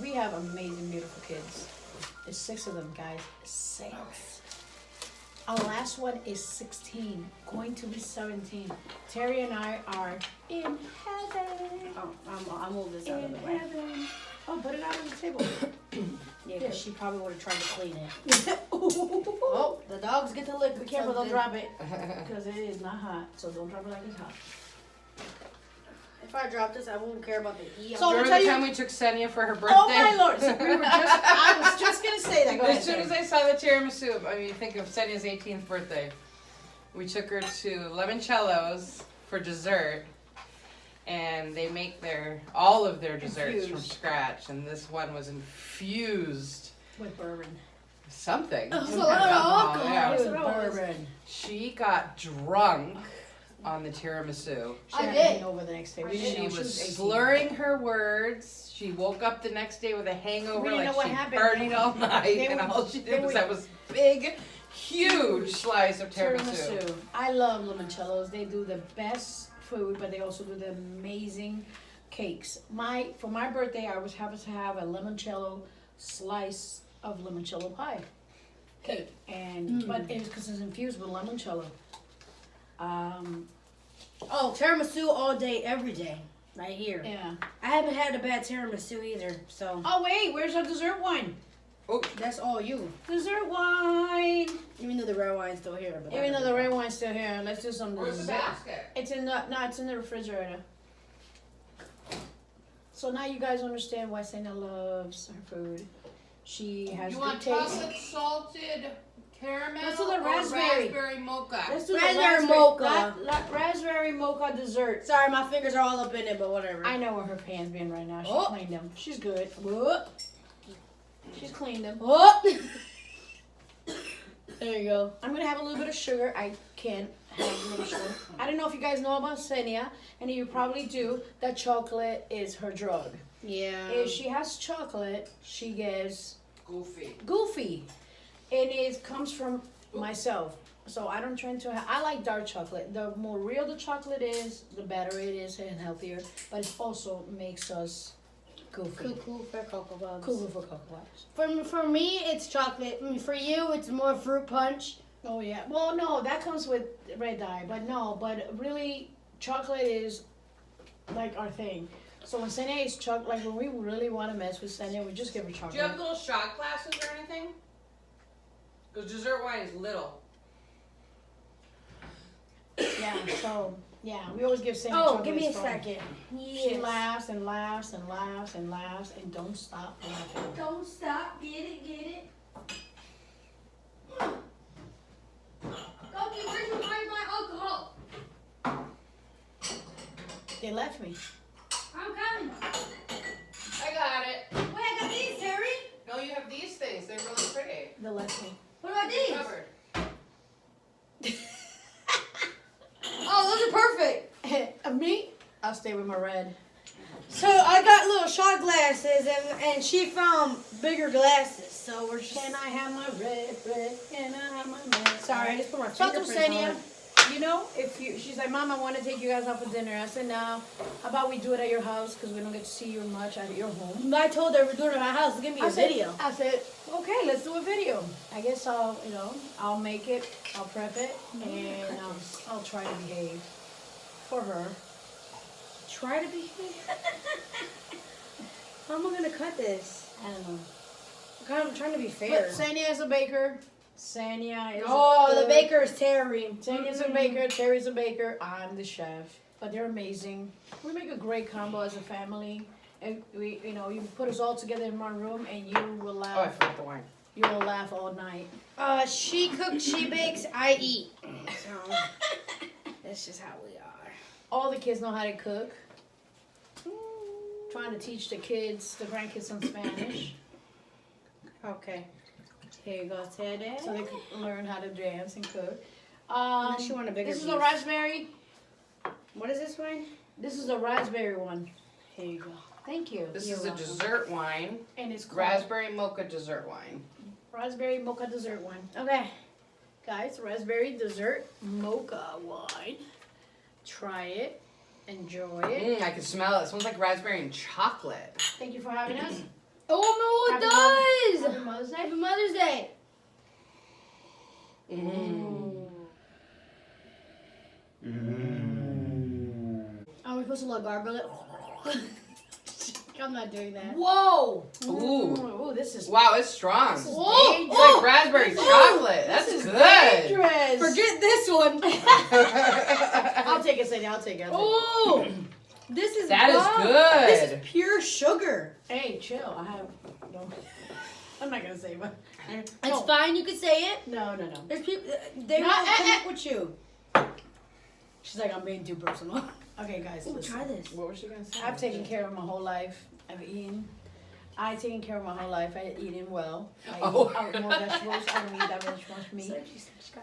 We have amazing, beautiful kids. There's 6 of them, guys. 6. Our last one is 16, going to be 17. Terry and I are in heaven. Oh, I'll move this out of In the way. heaven. Oh, put it out on the table. Yeah, because she probably would have tried to clean it. Oh, the dogs get to lick. Be careful, don't drop it. Because it is not hot. So don't drop it like it's hot. If I drop this, I won't care about the heat. So- Remember tell the you- time we took Senya for her birthday? Oh my lord! So I was just gonna say that. Go ahead, As soon as I saw the tiramisu, I mean, think of Senya's 18th birthday. We took her to Limoncello's for dessert, and they make all of their desserts from Infused. scratch, and this one was infused with bourbon. something. Oh, Some kind of alcohol, alcohol. yeah. With bourbon. She got drunk on the tiramisu. She I had did. a hangover the next day. We didn't She know was 18. slurring her words. She woke up the next day with a hangover, We didn't like know what she happened. partied all night, They and were- all she they did was were- have this big, huge slice of tiramisu. Tiramisu. I love limoncellos. They do the best food, but they also do the amazing cakes. For my birthday, I was happy to have a limoncello slice of limoncello pie cake, and but it was because it's infused with limoncello. Oh, tiramisu all day, every day. Right here. Yeah. I haven't had a bad tiramisu either, so Oh wait, where's our dessert wine? that's all you. Dessert wine. Even though the red wine's still here. But Even though the red wine's still here, let's do some Where's the dessert. basket? It's in the refrigerator. So now you guys understand why Sena loves her food. She has You good want taste. chocolate salted Caramel Let's do the or raspberry. raspberry mocha? Let's do Raspberry the mocha. raspberry mocha dessert. Sorry, my fingers are all up in it, but whatever. I know where her hands been right now. She Oh. cleaned them. She's good. Whoop. She's cleaned them. Whoop. There you go. I'm gonna have a little bit of sugar. I can have a little sugar. I don't know if you guys know about Senia, and you probably do, that chocolate is her drug. Yeah. If she has chocolate, she gets Goofy. goofy. And it comes from myself. So I don't try to I like dark chocolate. The more real the chocolate is, the better it is and healthier. But it also makes us goofy. Cuckoo for Cocoa Puffs. Cuckoo for Cocoa Puffs. For me, it's chocolate. For you, it's more fruit punch. Oh yeah. Well, no, that comes with red dye. But really, chocolate is like our thing. So when Senia is chocolate, like when we really want to mess with Senia, we just give her Do you chocolate. have little shot glasses or anything? Because dessert wine is little. Yeah. So yeah, we always give Senia Oh, chocolate. give me a as well. second. She laughs and laughs and laughs and laughs and don't stop laughing. Don't stop. Get it. Goki, where's my alcohol? They left me. I'm coming. I got it. Wait, I got these, Terry. No, you have these things. They're really pretty. They left me. What about these? Covered. Oh, those are perfect. Me? I'll stay with my red. So I got little shot glasses, and she found bigger glasses. So we're just. Can I have my red? Can I have my red? Sorry, I just put my Talk to fingerprints on Senia. it. You know, she's like, Mom, I want to take you guys out for dinner. I said, no. How about we do it at your house because we don't get to see you much at your home. I told her we're doing it at my house. It's gonna be a video. I said, okay, let's do a video. I guess I'll make it, I'll prep it, and I'll try to behave for her. Try to be. How am I gonna cut this? I don't know. I'm trying to be fair. But Senia is a baker. Senia is Oh, a the cook. baker is Terry. Senia's a baker, Terry's a baker, I'm the chef. But they're amazing. We make a great combo as a family. And we, you put us all together in one room and you will Oh, I laugh. forgot the wine. You will laugh all night. She cooks, she bakes, I eat. So that's just how we are. All the kids know how to cook. Trying to teach the grandkids some Spanish. Okay. Here you go, Teddy. So they can learn how to dance and cook. Unless you want a bigger This is piece. a raspberry. What is this one? This is a raspberry one. Here you go. Thank you. This You're is a welcome. dessert wine. And it's called Raspberry mocha dessert wine. raspberry mocha dessert wine. Okay, guys, raspberry dessert mocha wine. Try it. Enjoy it. I can smell it. It smells like raspberry and chocolate. Thank you for having us. Oh no, it Happy does! Mother's Day. Happy Mother's Day. Are we supposed to like gargle it? I'm not doing that. Whoa! Ooh. Ooh, this is Wow, it's strong. It's Whoa! like raspberry chocolate. That's this is good. dangerous. Forget this one. I'll take it, Sadie. I'll take it. Oh, this is That is bomb. good. This is pure sugar. Hey, chill. I have no. I'm not gonna say what. It's No. fine. You can say it. No. There's people. They No, will connect with you. She's like, I'm being too personal. Okay, guys. Ooh, listen. try this. What was she gonna say? I've taken care of my whole life. I've eaten. I've taken care of my whole life. I've eaten well. I eat more vegetables. I don't eat that much meat.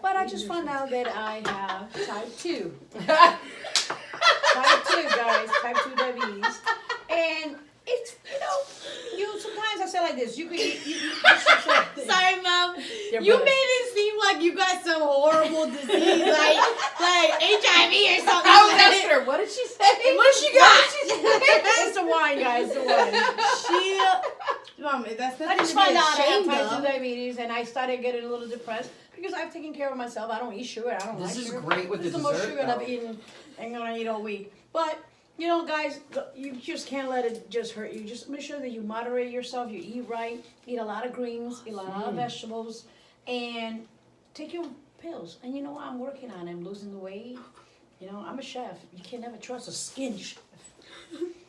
But I just found out that I have type 2. Type 2, guys. Type 2 diabetes. And it's, sometimes I say like this. You could eat. Sorry, Mom. Your You brother. made it seem like you got some horrible disease, like HIV or something. I was asking her, what did she say? What she got? It's the wine, guys. The wine. Mom, that's I nothing just to be found out I have ashamed type 2 of. diabetes, and I started getting a little depressed because I've taken care of myself. I don't eat sugar. I don't This like is sugar. great with This the is the most dessert, sugar I've though. eaten and gonna eat all week. But guys, you just can't let it just hurt you. Just make sure that you moderate yourself. You eat right. Eat a lot of greens. Eat a lot of vegetables, and take your pills. And you know what? I'm working on it. I'm losing the weight. I'm a chef. You can never trust a skin chef.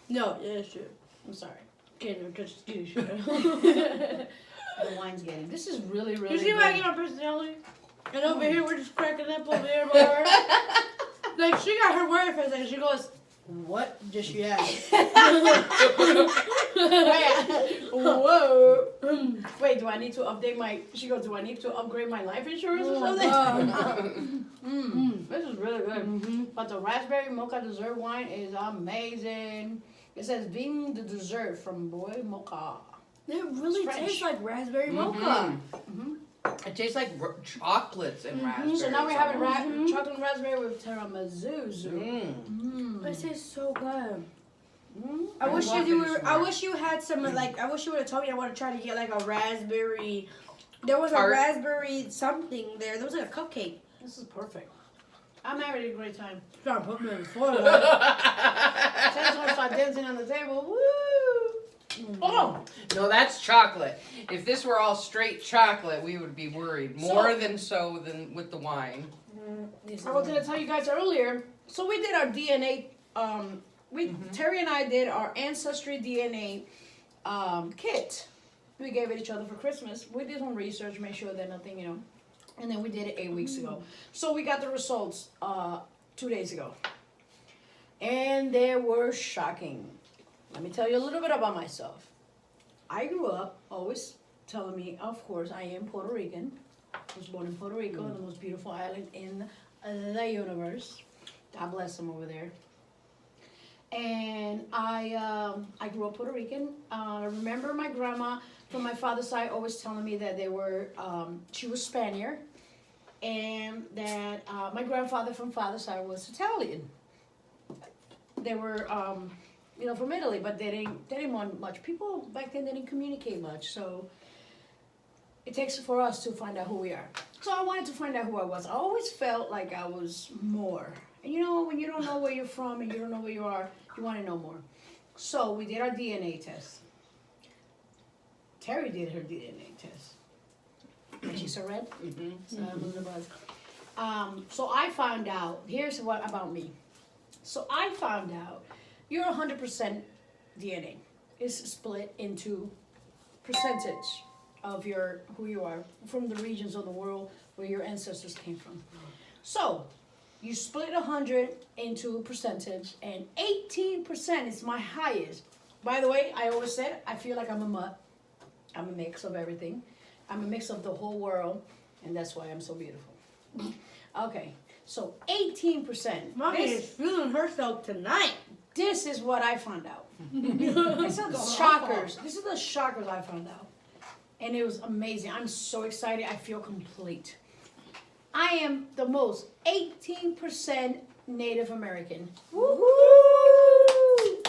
No, yeah, sure. I'm sorry. Can't just do sure. the wine's getting. This is really, really You see good. why I get my personality? And over here, we're just cracking up over here by her. Like, she got her word for a second. She goes, what did she ask? Whoa. Wait, do I need to update my... She goes, do I need to upgrade my life insurance or something? This is really good. But the raspberry mocha dessert wine is amazing. It says, being the dessert from Boy Mocha. It really It's tastes French. like raspberry mocha. It tastes like chocolates and raspberries. So now we're having Mhm. chocolate and raspberry with tiramisu. It tastes so good. I I'm wish walking you this were. I morning. wish you had some like. I wish you would have told me. I want to try to get like a raspberry. There was a Tart. raspberry something there. There was like a cupcake. This is perfect. I'm having a great time. Trying to put me in the floor. Sam's gonna start dancing on the table. Woo! Oh no, that's chocolate. If this were all straight chocolate, we would be worried more than with the wine. I was gonna tell you guys earlier. So we did our DNA. Terry and I did our ancestry DNA kit. We gave it each other for Christmas. We did some research, made sure that nothing, and then we did it 8 weeks ago. So we got the results 2 days ago, and they were shocking. Let me tell you a little bit about myself. I grew up always telling me, of course, I am Puerto Rican. I was born in Puerto Rico, the most beautiful island in the universe. God bless them over there. And I grew up Puerto Rican. I remember my grandma from my father's side always telling me that she was Spaniard, and that my grandfather from father's side was Italian. They were, from Italy, but they didn't want much. People back then, they didn't communicate much, so it takes for us to find out who we are. So I wanted to find out who I was. I always felt like I was more. And when you don't know where you're from and you don't know where you are, you want to know more. So we did our DNA test. Terry did her DNA test. And she's a red. So I'm on the buzz. So I found out, here's what about me. So I found out you're 100% DNA. It's split into percentage of who you are from the regions of the world where your ancestors came from. So you split 100 into percentage, and 18% is my highest. By the way, I always said I feel like I'm a mutt. I'm a mix of everything. I'm a mix of the whole world, and that's why I'm so beautiful. Okay, so 18%. Mommy is feeling herself tonight. This is what I found out. This is the shockers. This is the shockers I found out. And it was amazing. I'm so excited. I feel complete. I am the most 18% Native American. Woo-hoo!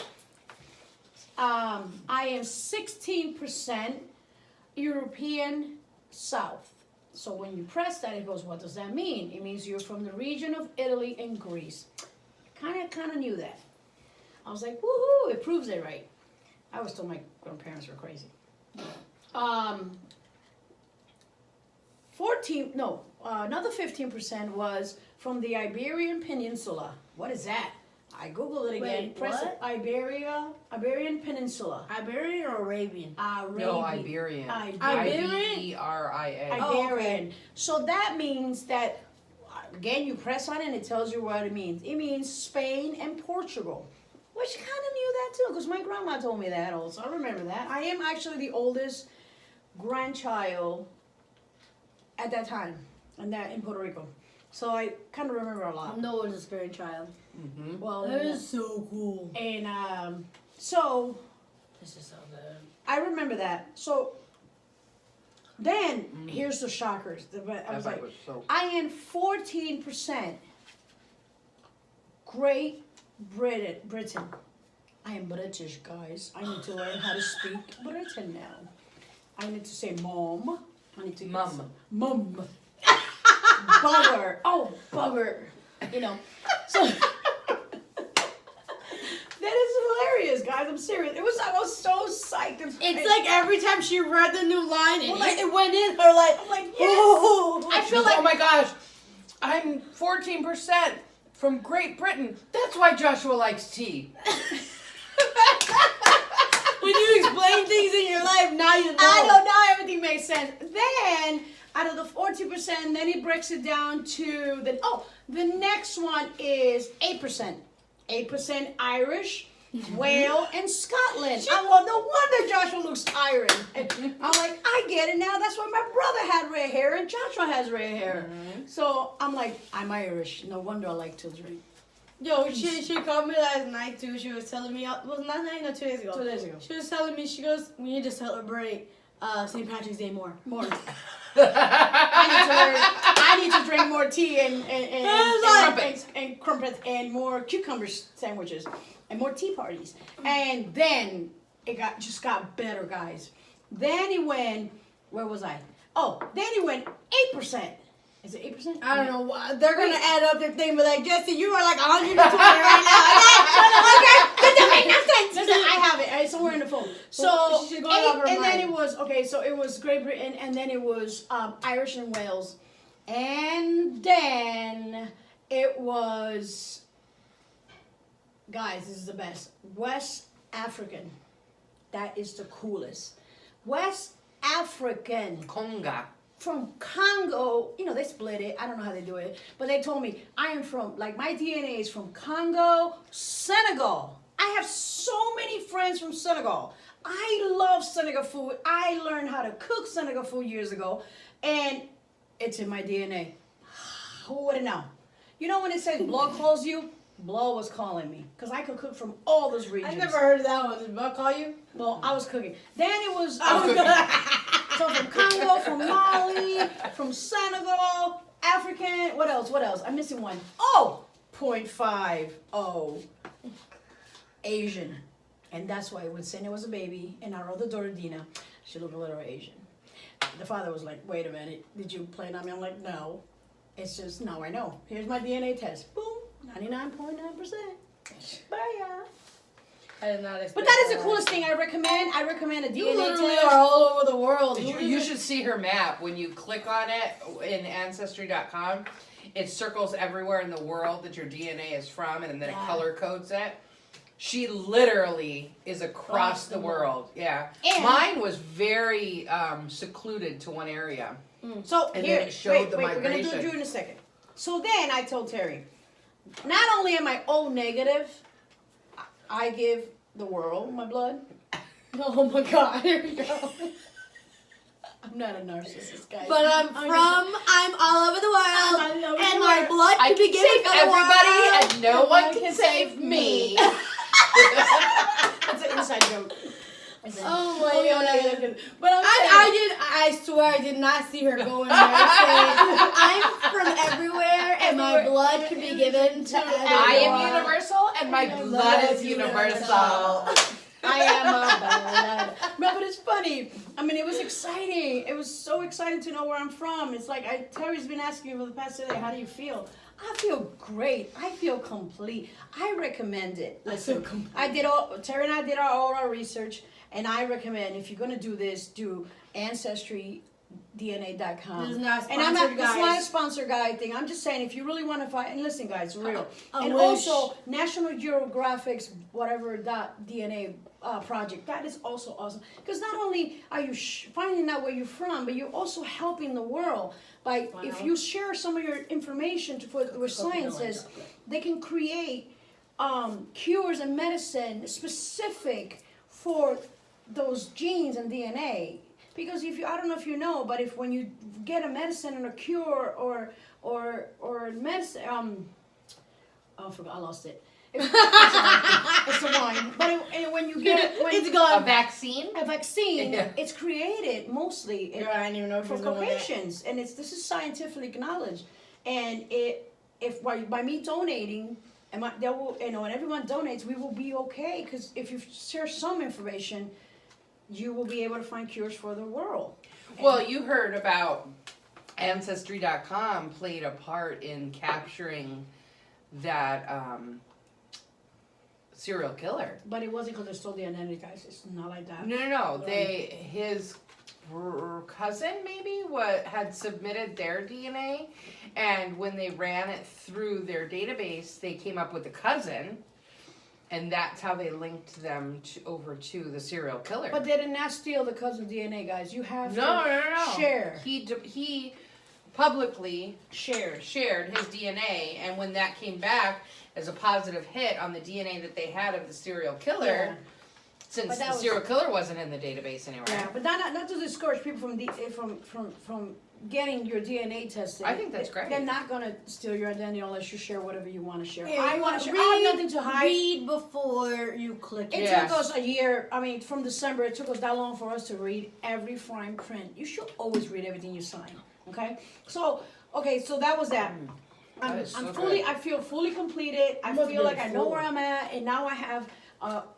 I am 16% European South. So when you press that, it goes, what does that mean? It means you're from the region of Italy and Greece. Kind of knew that. I was like, woohoo, it proves it right. I always told my grandparents were crazy. Another 15% was from the Iberian Peninsula. What is that? I Googled it again. Wait, Press what? Iberian Peninsula. Iberian or Arabian? No, Iberian. Iberian? Iberia. Oh, Iberian. okay. So that means that, again, you press on it and it tells you what it means. It means Spain and Portugal. Which kind of knew that too, because my grandma told me that also. I remember that. I am actually the oldest grandchild at that time, in Puerto Rico. So I kind of remember a lot. I'm the oldest grandchild. Mm-hmm. Well, That is so cool. and so This is so good. I remember that. So then here's the shockers. I was like, I am 14% Great Britain. I am British, guys. I need to learn how to speak Britain now. I need to say mom. I need to Mum. Mum. Bugger. Oh, bugger. So that is hilarious, guys. I'm serious. I was so psyched. It's like every time she read the new line, Well, like- it went in her like, I'm like, yes. oh. I feel like Oh my gosh, I'm 14% from Great Britain. That's why Joshua likes tea. when you explain things in your life, now you know. I don't know. Everything makes sense. Then, out of the 40%, then he breaks it down to the next one is 8%. 8% Irish, Wales, and Scotland. Well, no wonder Joshua looks Irish. I'm like, I get it now. That's why my brother had red hair and Joshua has red hair. So I'm like, I'm Irish. No wonder I like to drink. Yo, she called me last night too. She was telling me, well, not night, no, 2 days ago. 2 days ago. She was telling me, she goes, we need to celebrate St. Patrick's Day more. I need to drink more tea and crumpets and more cucumber sandwiches and more tea parties. And then it just got better, guys. Then it went, where was I? Oh, then it went 8%. Is it 8%? I don't know. They're going to add up their thing, but like, Jesse, you are like 120 right now. Okay, that make no sense. Listen, I have it. It's somewhere in the phone. So, she's going off her and then mind. it was, so it was Great Britain, and then it was Irish and Wales. And then it was, guys, this is the best, West African. That is the coolest. West African. Conga. From Congo, they split it. I don't know how they do it. But they told me, I am from, my DNA is from Congo, Senegal. I have so many friends from Senegal. I love Senegal food. I learned how to cook Senegal food years ago. And it's in my DNA. Who would have known? You know when it says blood calls you? Blood was calling me. Because I could cook from all those regions. I never heard of that one. Did Buck call you? Well, I was cooking. Then it was... So from Congo, from Mali, from Senegal, African, what else? I'm missing one. Oh, 0.5. Asian. And that's why when Senya was a baby and our other daughter Dina, she looked a little Asian. The father was like, wait a minute, did you plan on me? I'm like, no. It's just, now I know. Here's my DNA test. Boom, 99.9%. Bye. I did not expect But that is the coolest thing I recommend. I recommend a You DNA literally test. are all over the world. You should see her map. When you click on it in Ancestry.com, it circles everywhere in the world that your DNA is from, and then it color codes it. She literally is across the world. Yeah. And mine was very secluded to one area. So And here, then it showed the we're gonna do migration. Drew in a second. So then I told Terry, not only am I O negative, I give the world my blood. Oh my God, here we go. I'm not a narcissist, guys. But I'm all over the world, I'm all over and the my world. blood I can be can given save for the everybody, world. and no one can save me. That's an inside joke. Oh my God. But I swear I did not see her going there saying, I'm from everywhere and my blood can be given to everyone. I am universal, and my blood is universal. I am a blood. No, but it's funny. I mean, it was exciting. It was so exciting to know where I'm from. It's like Terry's been asking me for the past day, how do you feel? I feel great. I feel complete. I recommend it. Listen, Terry and I did all our research, and I recommend if you're gonna do this, do AncestryDNA.com. This is not And I'm sponsored, not, it's not a guys. sponsor guy thing. I'm just saying if you really want to find, and listen, guys, for real. And wish. also National Geographic's whatever .DNA project. That is also awesome because not only are you finding out where you're from, but you're also helping the world by if you share some of your information with scientists, they can create cures and medicine specific for those genes and DNA. Because I don't know if you know, but when you get a medicine and a cure or medicine, I forgot, I lost it. It's a wine. But when you get A vaccine? a vaccine, Yeah. it's created mostly I didn't even know if for you was going with that. Caucasians, and this is scientifically acknowledged. And if by me donating, and everyone donates, we will be okay. Because if you share some information, you will be able to find cures for the world. Well, you heard about Ancestry.com played a part in capturing that serial killer. But it wasn't because they stole the identity, guys. It's not like that. No. His cousin maybe had submitted their DNA, and when they ran it through their database, they came up with the cousin, And that's how they linked them over to the serial killer. But they did not steal the cousin DNA, guys. You have no, to share. He publicly shared his DNA, and when that came back as a positive hit on the DNA that they had of the serial killer, Yeah. since the serial killer wasn't in the database anywhere. Yeah, but not to discourage people from getting your DNA tested. I think that's great. They're not gonna steal your identity unless you share whatever you want to share. Yeah, I want to share. I have nothing to hide. Read before you click it. It Yes. took us a year. I mean, from December, it took us that long for us to read every fine print. You should always read everything you sign. Okay. So that was that. That is so fully. good. I feel fully completed. I Must feel be like I know full. where I'm at, and now I have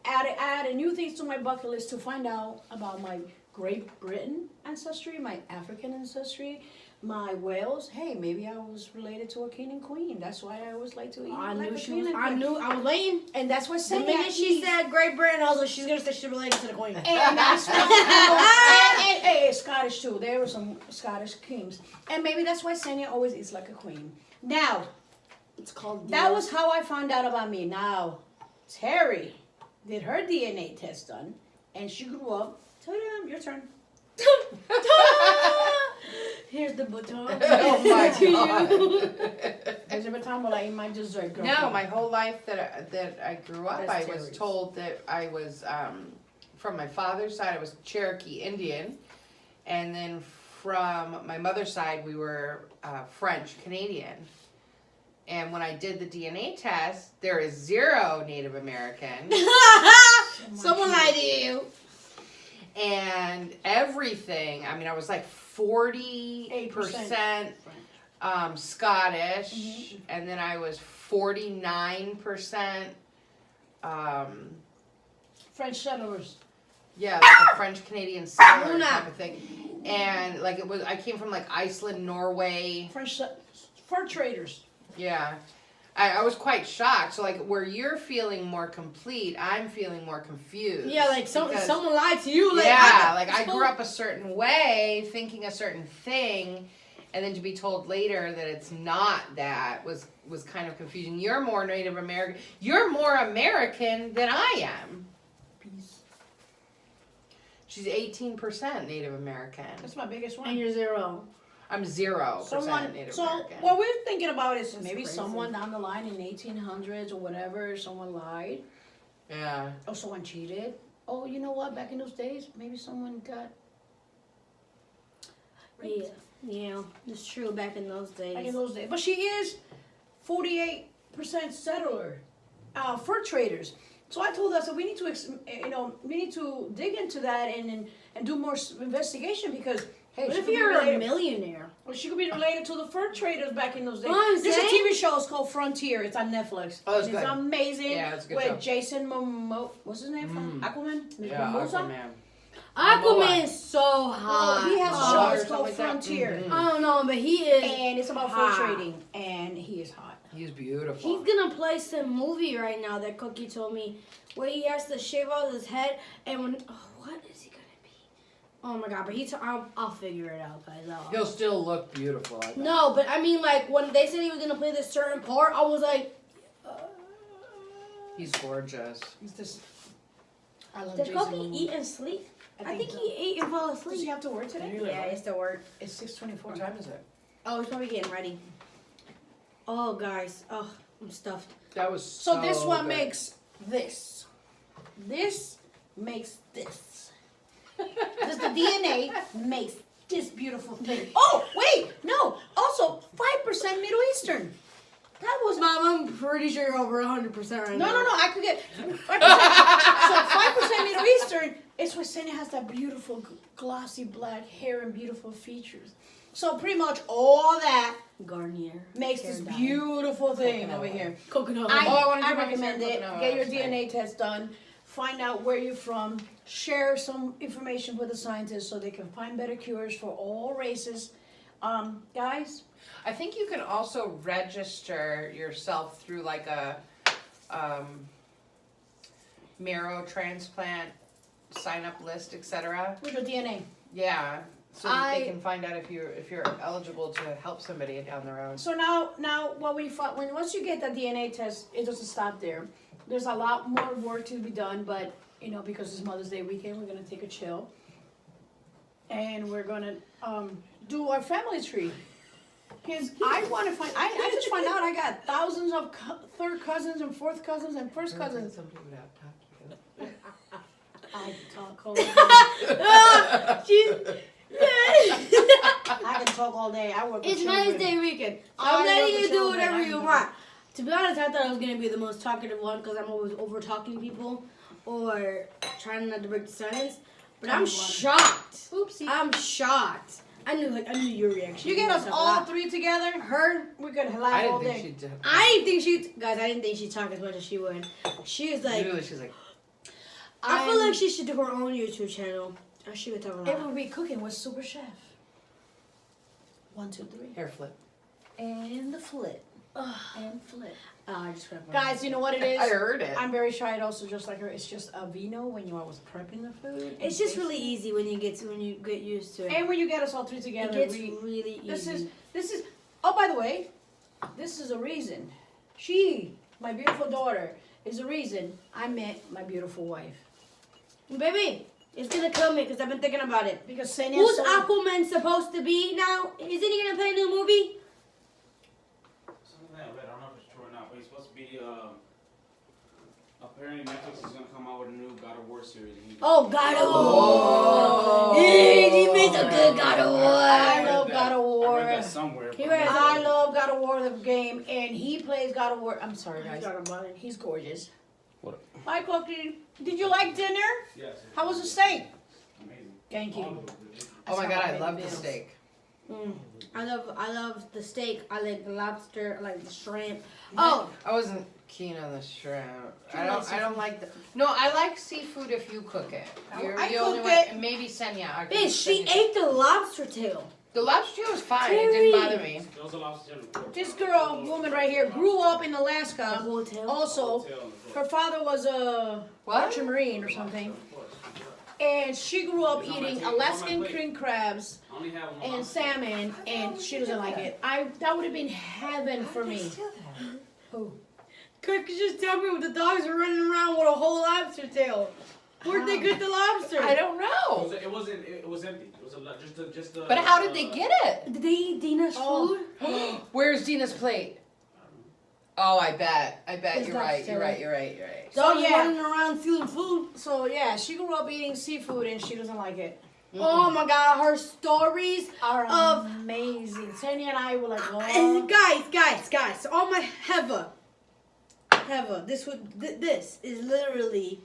added new things to my bucket list to find out about my Great Britain ancestry, my African ancestry, my Wales. Hey, maybe I was related to a king and queen. That's why I always like to eat. I like knew a she king was. and I queen. knew. I was laying. And that's what The Senya minute she eats. said Great Britain, I was like, she's gonna say she's related to the queen. And that's why, and Scottish too. There were some Scottish kings, and maybe that's why Senya always eats like a queen. Now, It's called. that was how I found out about me. Now, Terry did her DNA test done, and she grew up. Ta-da, your turn. Here's the baton. Oh my god. Here's your baton while I eat my dessert. No, girlfriend. my whole life that I grew up, That's I was Terry's. told that I was from my father's side I was Cherokee Indian, and then from my mother's side we were French Canadian. And when I did the DNA test, there is 0 Native American. Someone lied to you. And everything, I mean, I was like 40% Scottish, and then I was 49% French settlers. yeah, like a French Canadian settler Luna. type of thing. And like it was, I came from like Iceland, Norway. Fur traders. Yeah. I was quite shocked. So like where you're feeling more complete, I'm feeling more confused. Yeah, like because- someone lied to you. Like, yeah, like I grew up a certain way, thinking a certain thing, and then to be told later that it's not that was kind of confusing. You're more Native American. You're more American than I am. She's 18% Native American. That's my biggest one. And you're 0. I'm 0% Native American. What we're thinking about is maybe crazy. someone down the line in 1800s or whatever, someone lied, Yeah. or someone cheated. Oh, you know what? Back in those days, maybe someone got raped. Yeah, it's true. Back in those days. Back in those days. But she is 48% settler, fur traders. So I told her, so we need to, we need to dig into that and do more investigation because, hey, What she if could be you're a related- millionaire? Well, she could be related to the fur traders back in those days. What I'm There's a saying? TV show. It's called Frontier. It's on Netflix. Oh, it's It's good. amazing. Yeah, it's a good with show. Jason Momoa. What's his name from Aquaman? Yeah, Momoa? Aquaman. Aquaman is so hot. Well, he has a Oh, show. or It's called something like that. Frontier, Mhm. I don't know, but he is. and it's about hot. fur trading, and he is hot. He's beautiful. He's gonna play some movie right now that Cookie told me, where he has to shave off his head, and what is he gonna be? Oh my god! But I'll figure it out, guys. He'll still look beautiful. I think. No, but I mean, like when they said he was gonna play this certain part, I was like, He's gorgeous. He's just. I love did Jason Cookie Momoa. eat and sleep? I think so. he ate and fell Does he asleep. have to work today? Yeah, it's to work. It's 6:24. What time is it? Oh, he's probably getting ready. Oh, guys. Oh, I'm stuffed. That was So this one good. makes this. This makes this. This the DNA makes this beautiful thing. Oh wait, no. Also 5% Middle Eastern. That was Mom, I'm pretty sure you're over 100% right now. no. I could get 5%. So 5% Middle Eastern is why Senya has that beautiful glossy black hair and beautiful features. So pretty much all that Garnier makes hair this dye. beautiful thing Coconut over oil. here. Coconut. I wanna do I my recommend hair it. coconut Get your oil today. DNA test done. Find out where you're from. Share some information with the scientists so they can find better cures for all races. Guys, I think you can also register yourself through like a marrow transplant sign up list, etc. with your DNA. Yeah, so that I- they can find out if you're eligible to help somebody down the road. So now, once you get the DNA test, it doesn't stop there. there's a lot more work to be done, but you know, because it's Mother's Day weekend, we're gonna take a chill, and we're gonna do our family tree. Cause I want to find. I just find out I got thousands of third cousins and fourth cousins and first cousins. Somebody without talking. I can talk all day. I can talk all day. I work with It's children. Mother's Day weekend. So I I'm letting work you with do children. whatever I you can- want. To be honest, I thought I was gonna be the most talkative one because I'm always over talking people or trying not to break the silence. But I'm shocked. Oopsie. I'm shocked. I knew your reaction. You get us all three together, Her. we could I laugh all didn't day. think she'd. I didn't think I didn't think she'd talk as much as she would. She was like, Literally, she's like, I feel like she should do her own YouTube channel. She would talk a It lot. would be cooking with Super Chef. 1, 2, 3. hair flip. And the flip. And flip. I just grabbed my Guys, you know what it is? I heard it. I'm very shy also, just like her. It's just a vino when you always prepping the food. It's just really easy when you get used to it. And when you get us all three It together, gets really easy. this is. Oh, by the way, this is a reason. She, my beautiful daughter, is the reason I met my beautiful wife. Baby, it's gonna kill me because I've been thinking about it. Because Senya. Who's Aquaman supposed to be now? Isn't he gonna play a new movie? Something that I read, I don't know if it's true or not, but he's supposed to be, apparently Netflix is gonna come out with a new God of War series. And Oh, God of War! Oh. He made a good God of I War. love God of War. I read that somewhere. He but- read I love God of War, the game, and he plays God of War. I'm sorry, guys. God of War. He's gorgeous. What? Hi, Cookie. Did you like dinner? Yes. How was the steak? Amazing. Thank All you. of it. Oh my That's god, how I it love the feels. steak. I love the steak. I like the lobster. I like the shrimp. Oh, I wasn't keen on the shrimp. You I like don't like the. No, I like seafood if you cook it. You're I the only cooked one. it. And maybe Senya. I could bitch, she Senya. ate the lobster tail. The lobster tail was fine. It didn't bother me. There was a lobster tail in the pork. This girl, woman right here, grew up in The Alaska. whole tail. Also, Tail in the pork. her father was a What? Marine or something. Of course. And she grew up It's on my eating plate. It's on my Alaskan plate. cream crabs I only have one. and salmon, and she doesn't like it. That would have been heaven for me. Could you just tell me what the dogs are running around with a whole lobster tail? Where'd they get the lobster? I don't know. It was empty. It was just a. But how did they get it? Did they eat Dina's Oh. food? Where's Dina's plate? Oh, I bet. It's You're not right. silly. You're right. You're right. You're right. Dogs yeah. running around stealing food. So yeah, she grew up eating seafood and she doesn't like it. Oh my God, her stories Are of amazing. Tanya and I were like, And oh. guys, all my Heva, this is literally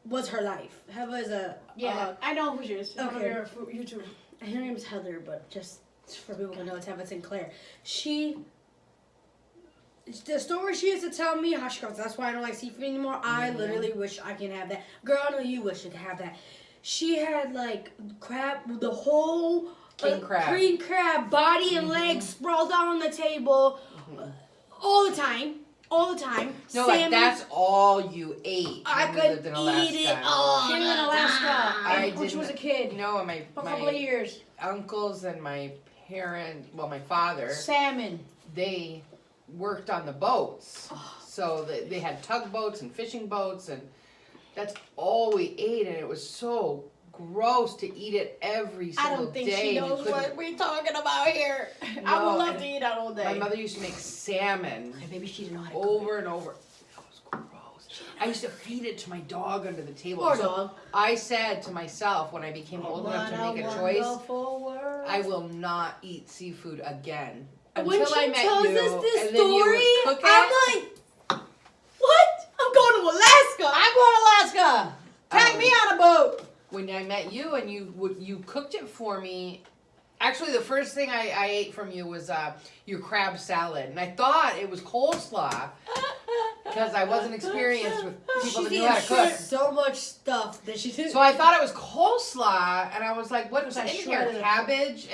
was her life. Heva is a Yeah, I know who she is. okay. Okay. Her YouTube. her name is Heather, but just for people who know, it's Heva Sinclair. The story she used to tell me how she goes, that's why I don't like seafood anymore. I literally wish I could have that. Girl, I know you wish you could have that. She had like crab, the whole King crab. cream crab, body and legs sprawled out on the table all the time. No, like that's all you ate. I when you could lived in Alaska. eat it all. She lived in Alaska I when she was a kid. No, my For a couple of years. uncles and my my father, Salmon. they worked on the boats. So they had tugboats and fishing boats, and that's all we ate, and it was so gross to eat it every I single don't think day. she and you knows couldn't- what we're talking about here. I No, would love and to eat that all day. My mother used to make salmon Maybe she didn't know how to cook. over and over. That was gross. I used to feed it to my dog under the table. Poor So dog. I said to myself when I became old enough to make a choice, wonderful world. I will not eat seafood again. When Until she I met tells you, us this and then you would story, cook I'm it. like, what? I'm going to Alaska. I'm going to Alaska. Tag me on a boat. When I met you and you cooked it for me. Actually, the first thing I ate from you was your crab salad, and I thought it was coleslaw because I wasn't experienced with people that She's knew how to eating cook. so much stuff that she didn't. So I thought it was coleslaw, and I was like, "What was I in here? shredded it. Cabbage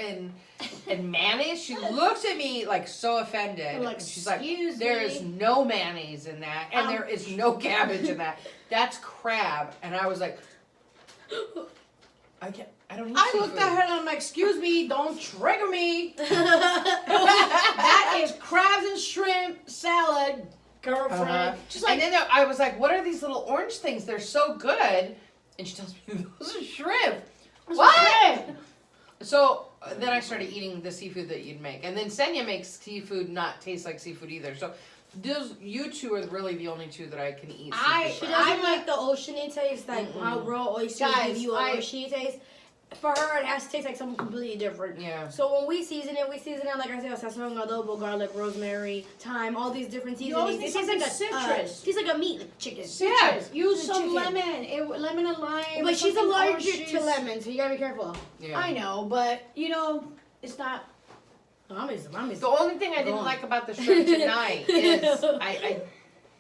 and mayonnaise?" She looked at me like so offended. I'm like, and she's like, "Excuse "There me?" is no mayonnaise in that, and there is no cabbage in that. That's crab." And I was like, "I can't. I don't eat I seafood." looked at her and I'm like, excuse me, don't trigger me. That is crabs and shrimp salad, girlfriend. She's And like, then I was like, what are these little orange things? They're so good. And she tells me, those are shrimp. What? So then I started eating the seafood that you'd make. And then Senya makes seafood not taste like seafood either. So you two are really the only two that I can eat seafood she from. doesn't like the oceany taste, like how raw oysters give you an oceany taste. For her, it has to taste like something completely different. Yeah. So when we season it like I said, sazon, adobo, garlic, rosemary, thyme, all these different You always seasonings. need It tastes like something a citrus. tastes like a meat, like chicken. Citrus. Use It's some chicken. lemon and lime. But she's something allergic to oranges. lemon, so you gotta be careful. Yeah. I know, but you know, it's not. Mommy's. The only thing I didn't on. like about the shrimp tonight is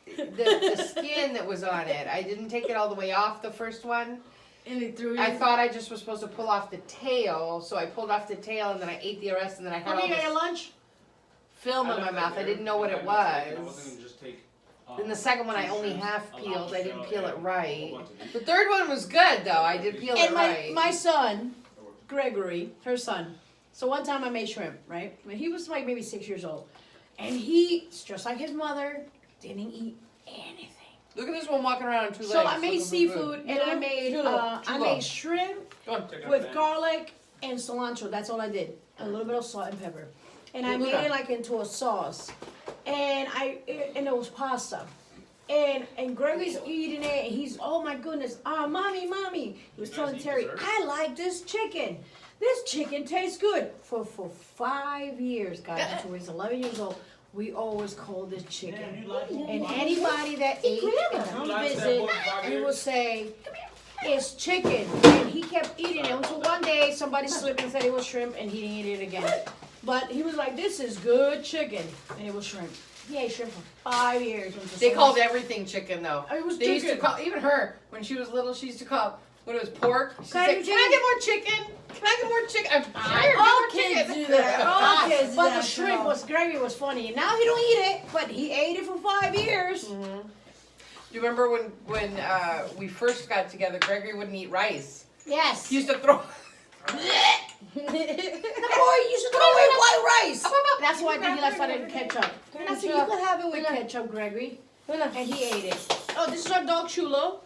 the skin that was on it. I didn't take it all the way off the first one. And they threw it. I thought I just was supposed to pull off the tail, so I pulled off the tail and then I ate the rest and then I had all Mommy, you got this your lunch? film in my mouth. I didn't know what it was. Just take, Then the second one I only half a peeled. I didn't lobster peel it and right. a bunch of The third one was good though. I did peel it And right. my son, Gregory, her son. So one time I made shrimp, right? When he was like maybe 6 years old, and he, just like his mother, didn't eat anything. Look at this one walking around on two legs. So I made looking for seafood, food. and I made Chulo. shrimp Go on. with garlic and cilantro. That's all I did. A little bit of salt and pepper, and I made it like into a sauce, and it was pasta. And Gregory's eating it, and he's, oh my goodness, mommy. He was telling eat Terry, dessert? I like this chicken. This chicken tastes good. For 5 years, guys, until he's 11 years old, we always called this chicken. And anybody that ate and come visit, we will say, it's chicken. And he kept eating it until one day somebody slipped and said it was shrimp, and he didn't eat it again. But he was like, this is good chicken. And it was shrimp. He ate shrimp for 5 years. They called everything chicken though. It was They used to chicken. call, even her, when she was little, she used to call, when it was pork, she'd Can I say, have can I get more chicken? Can I get more chicken? I'm tired, All get more kids chicken. do that. All kids do But that. Oh, the shrimp was Gregory was funny. And now he don't eat it, but he ate it for 5 years. Do you remember when we first got together, Gregory wouldn't eat rice. Yes. He used to throw, The boy used to throw away white rice. That's why he likes it with ketchup. And I said, you can have it with ketchup, Gregory. And he ate it. Oh, this is our dog Chulo.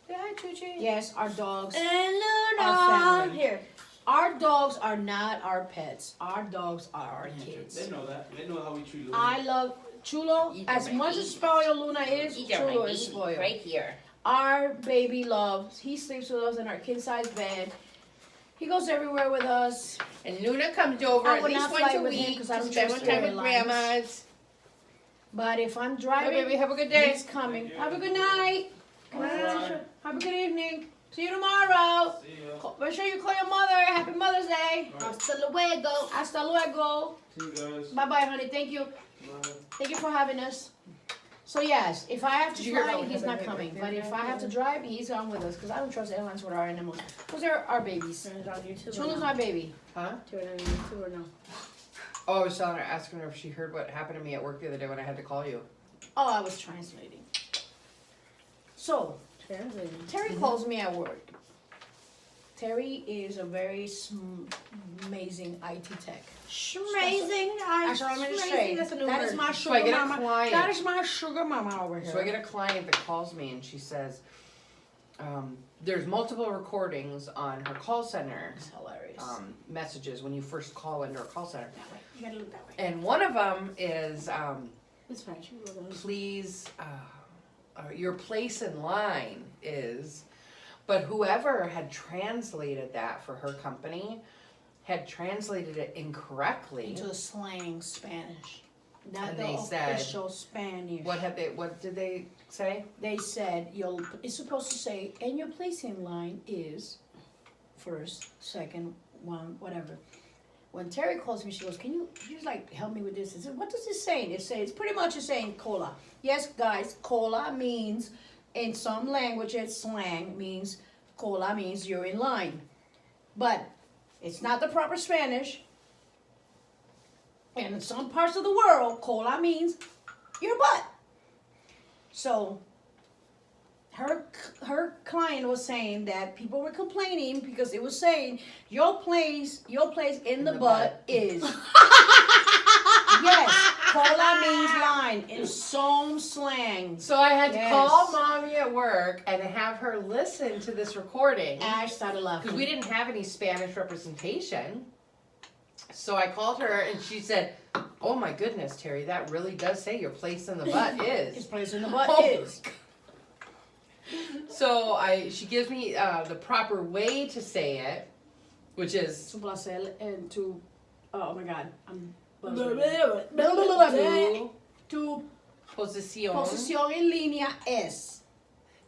Say hi, Chuchi. Yes, our dogs. And Our Luna. family. Here. Our dogs are not our pets. Our dogs are our kids. They know that. They know how we treat little. I love Chulo. Eat As them, much eat. as spoiled Luna is, Eat your Chulo baby is spoiled. right here. Our baby loves. He sleeps with us in our king-size bed. He goes everywhere with us. and Luna comes over I at would least not once fly a with him week 'cause I to don't spend trust more time with airlines. grandmas. But if I'm Bye, driving, baby. Have a good day. he's coming. Thank you. Have a good night. Bye. Have a good evening. See you tomorrow. See ya. Make sure you call your mother. Happy Mother's Day. Hasta luego. Hasta luego. See you guys. Bye bye, honey. Thank you. Bye. Thank you for having us. So yes, if I have to Did you hear fly, about he's what not happened? coming. But if I have to drive, he's on with us because I don't trust airlines with our animals. Because they're our babies. Turn it on YouTube. Chula's my baby. Huh? Turn it on YouTube or no? Oh, I was telling her, asking her if she heard what happened to me at work the other day when I had to call you. Oh, I was translating. So Translating. Terry calls me at work. Terry is a very amazing IT tech. Amazing. That's what I'm gonna say. That's a new That word. is my So I sugar get a mama. client. That is my sugar mama over here. So I get a client that calls me and she says, there's multiple recordings on her call center It's hilarious. messages when you first call into her call center. That way. You gotta look that way. And one of them is, It's fine. She will go. please, your place in line is, but whoever had translated that for her company had translated it incorrectly. Into the slang Spanish. Not And the they said- official Spanish. What did they say? They said it's supposed to say, and your place in line is first, second, one, whatever. When Terry calls me, she goes, "Can you just like help me with this?" I said, "What does this say?" It says pretty much it's saying cola. Yes, guys, cola means in some languages slang means cola means you're in line, but it's not the proper Spanish. And in some parts of the world, cola means your butt. So her client was saying that people were complaining because it was saying your place in the butt is. Yes, Cola means line in some slang. So I had to Yes. call mommy at work and have her listen to this recording. I started laughing. Because we didn't have any Spanish representation. So I called her and she said, "Oh my goodness, Terry, that really does say your place in the butt His is." place in the butt Oh. is. So she gives me the proper way to say it, which is Su placer and to, oh my God, I'm To Tu posición. posición en línea es.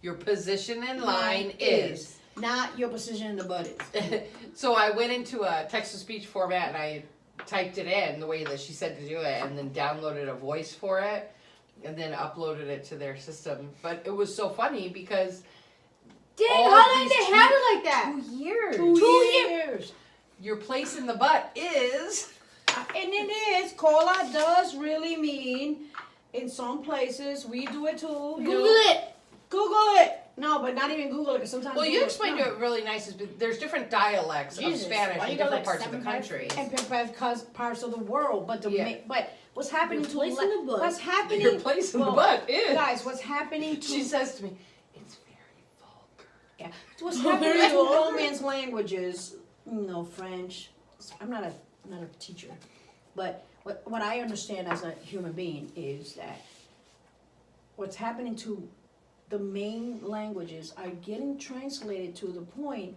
Your position in line is. Not your position in the butt is. So I went into a text-to-speech format and I typed it in the way that she said to do it, and then downloaded a voice for it, and then uploaded it to their system. But it was so funny because Dang, all how of long these they have it like that? 2 years. 2 years. Your place in the butt is. And it is, cola does really mean, in some places, we do it too. you Google know. it. Google it. No, but not even Google it, because sometimes Well, you Google explained no. it really nice. There's different dialects Jesus, of Spanish why in you got, different like, parts of the 7 country. And because parts of the world, but Yeah. but what's happening Your to place in the butt. what's happening? Your place in the well, butt is. Guys, what's happening to She says to me, "It's very vulgar." yeah, what's happening to Romance languages? French. I'm not a teacher, but what I understand as a human being is that what's happening to the main languages are getting translated to the point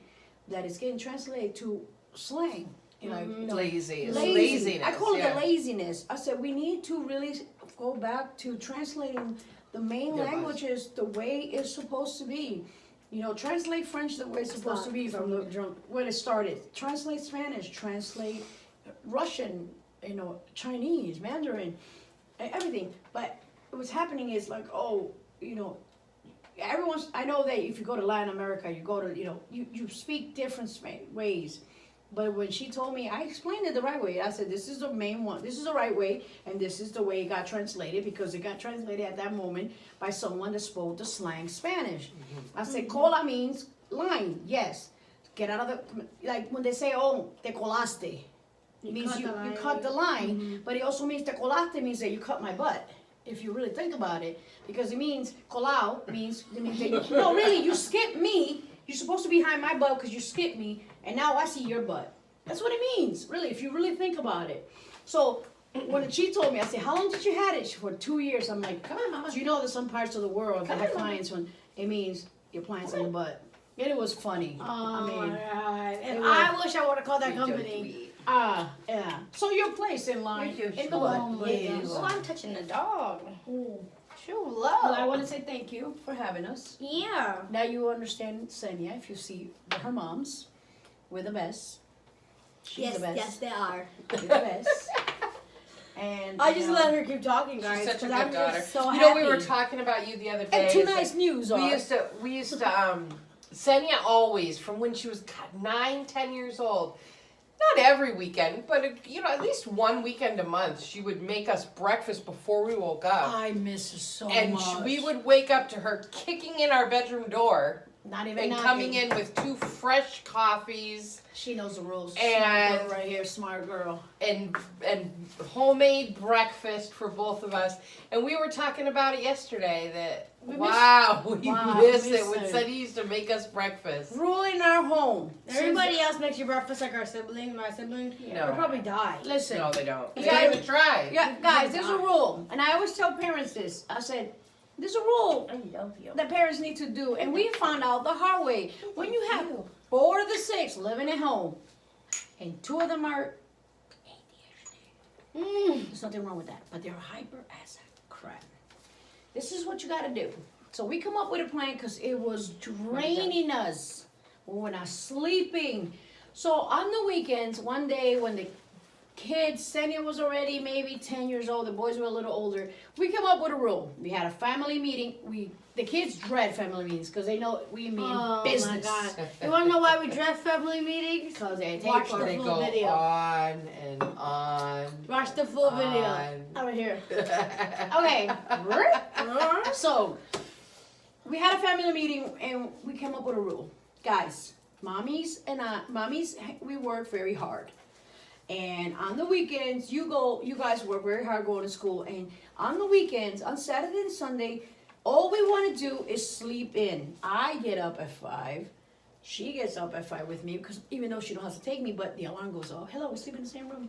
that it's getting translated to slang. Lazy. It's Lazy. laziness. I call it yeah. the laziness. I said we need to really go back to translating the main Yeah, Buzz. languages the way it's supposed to be. Translate French the way it's supposed to be from the when it started. Translate Spanish, translate Russian, Chinese, Mandarin, everything. But what's happening is like, everyone's. I know that if you go to Latin America, you go to, you speak different ways. But when she told me, I explained it the right way. I said, this is the main one. This is the right way, and this is the way it got translated, because it got translated at that moment by someone that spoke the slang Spanish. I said, cola means line, yes. Get out of the, like when they say, oh, te colaste. It means you cut the line, but it also means te colaste means that you cut my butt. If you really think about it, because it means colao means that you, no, really, you skip me. You're supposed to be behind my butt because you skipped me, and now I see your butt. That's what it means, really, if you really think about it. So when she told me, I said, how long did you have it? For 2 years. I'm like, come on, Mama. Do you know that some parts of the world that have clients when it means your plants in the butt? And it was funny. Oh my God. And it I was- wish I would have called that company. Yeah. So your place in line in the butt is. Oh, I'm touching the dog. Too Well, I low. want to say thank you for having us. Yeah. Now you understand Senya. If you see her moms, we're the best. She's the best. they are. We're the best. And I just let her keep talking, guys. She's such a 'cause good I'm daughter. just so You happy. know, we were talking about you the other day. And two is that nice news are. We used to, Senya always, from when she was 9, 10 years old, not every weekend, but at least one weekend a month, she would make us breakfast before we woke up. I miss her so And much. we would wake up to her kicking in our bedroom door not even and knocking. coming in with 2 fresh coffees She knows the rules. And- smart girl right here, smart girl. and homemade breakfast for both of us. And we were talking about it yesterday that we miss it when it. Sunny used to make us breakfast. Ruling our home. Everybody else makes you breakfast like our siblings, my siblings. No. They'll probably die. Listen. No, they don't. They Yeah, don't even try. Yeah, guys, there's a rule. And I always tell parents this. I said, there's a rule I love you. that parents need to do. And we found out the hard way. When you have 4 of the 6 living at home, and 2 of them are ADHD. There's nothing wrong with that. But they're hyper as a crap. This is what you got to do. So we come up with a plan because it was draining us. We were not sleeping. So on the weekends, one day when the kids, Senya was already maybe 10 years old, the boys were a little older, we came up with a rule. We had a family meeting. The kids dread family meetings because they know we mean business. my God. You want to know why we dress family meetings? Because they take Watch part. They full go video. on and on. Watch the full video. on. Over here. Okay. So we had a family meeting and we came up with a rule. Guys, mommies, we work very hard. And on the weekends, you guys work very hard going to school. And on the weekends, on Saturday and Sunday, all we want to do is sleep in. I get up at 5. She gets up at 5 with me, because even though she don't have to take me, but the alarm goes off. Hello, we sleep in the same room.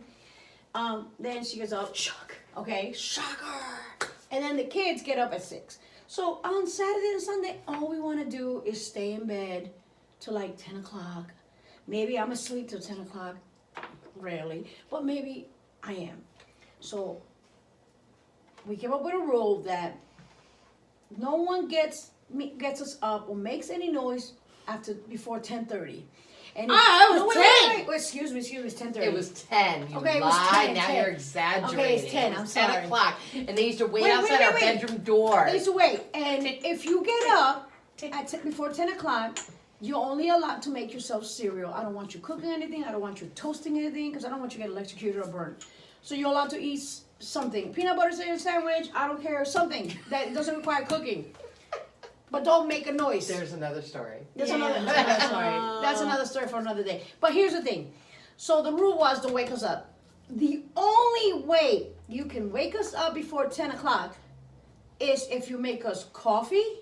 Then she gets up, shock, okay, shocker. And then the kids get up at 6. So on Saturday and Sunday, all we want to do is stay in bed till like 10 o'clock. Maybe I'm asleep till 10 o'clock, rarely, but maybe I am. So we came up with a rule that no one gets us up or makes any noise before 10:30. And it was 10. Wait, excuse me, it's 10:30. It was 10. You Okay, it was lied. 10, Now 10. you're exaggerating. Okay, it's 10, It I'm was sorry. 10 o'clock. And they used to wait Wait, outside our wait. bedroom door. Please wait. And if you get up before 10 o'clock, you're only allowed to make yourself cereal. I don't want you cooking anything. I don't want you toasting anything, because I don't want you to get electrocuted or burned. So you're allowed to eat something. Peanut butter sandwich, I don't care, something that doesn't require cooking. But don't make a noise. There's another story. That's another story. That's another story for another day. But here's the thing. So the rule was to wake us up. The only way you can wake us up before 10 o'clock is if you make us coffee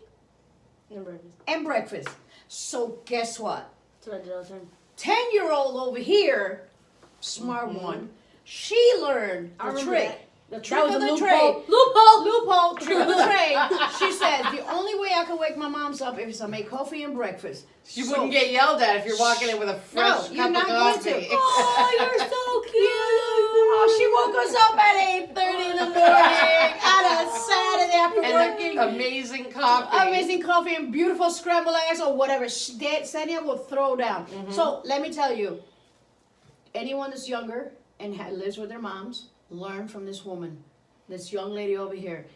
and breakfast. So guess what? That's what I did all the time. 10-year-old over here, smart one, she learned I the remember trick. that. The trick That was of a the loophole. trade. Loophole. Trick of the trade. She said the only way I can wake my moms up is I make coffee and breakfast. You wouldn't get yelled at if you're walking in with a fresh you're cup not of going coffee. to. Oh, you're so cute. Oh, she woke us up at 8:30 in the morning on a Saturday after working. And amazing coffee. Amazing coffee and beautiful scrambled eggs or whatever. Sanya will throw down. So let me tell you, anyone that's younger and lives with their moms, learn from this woman, this young lady over here.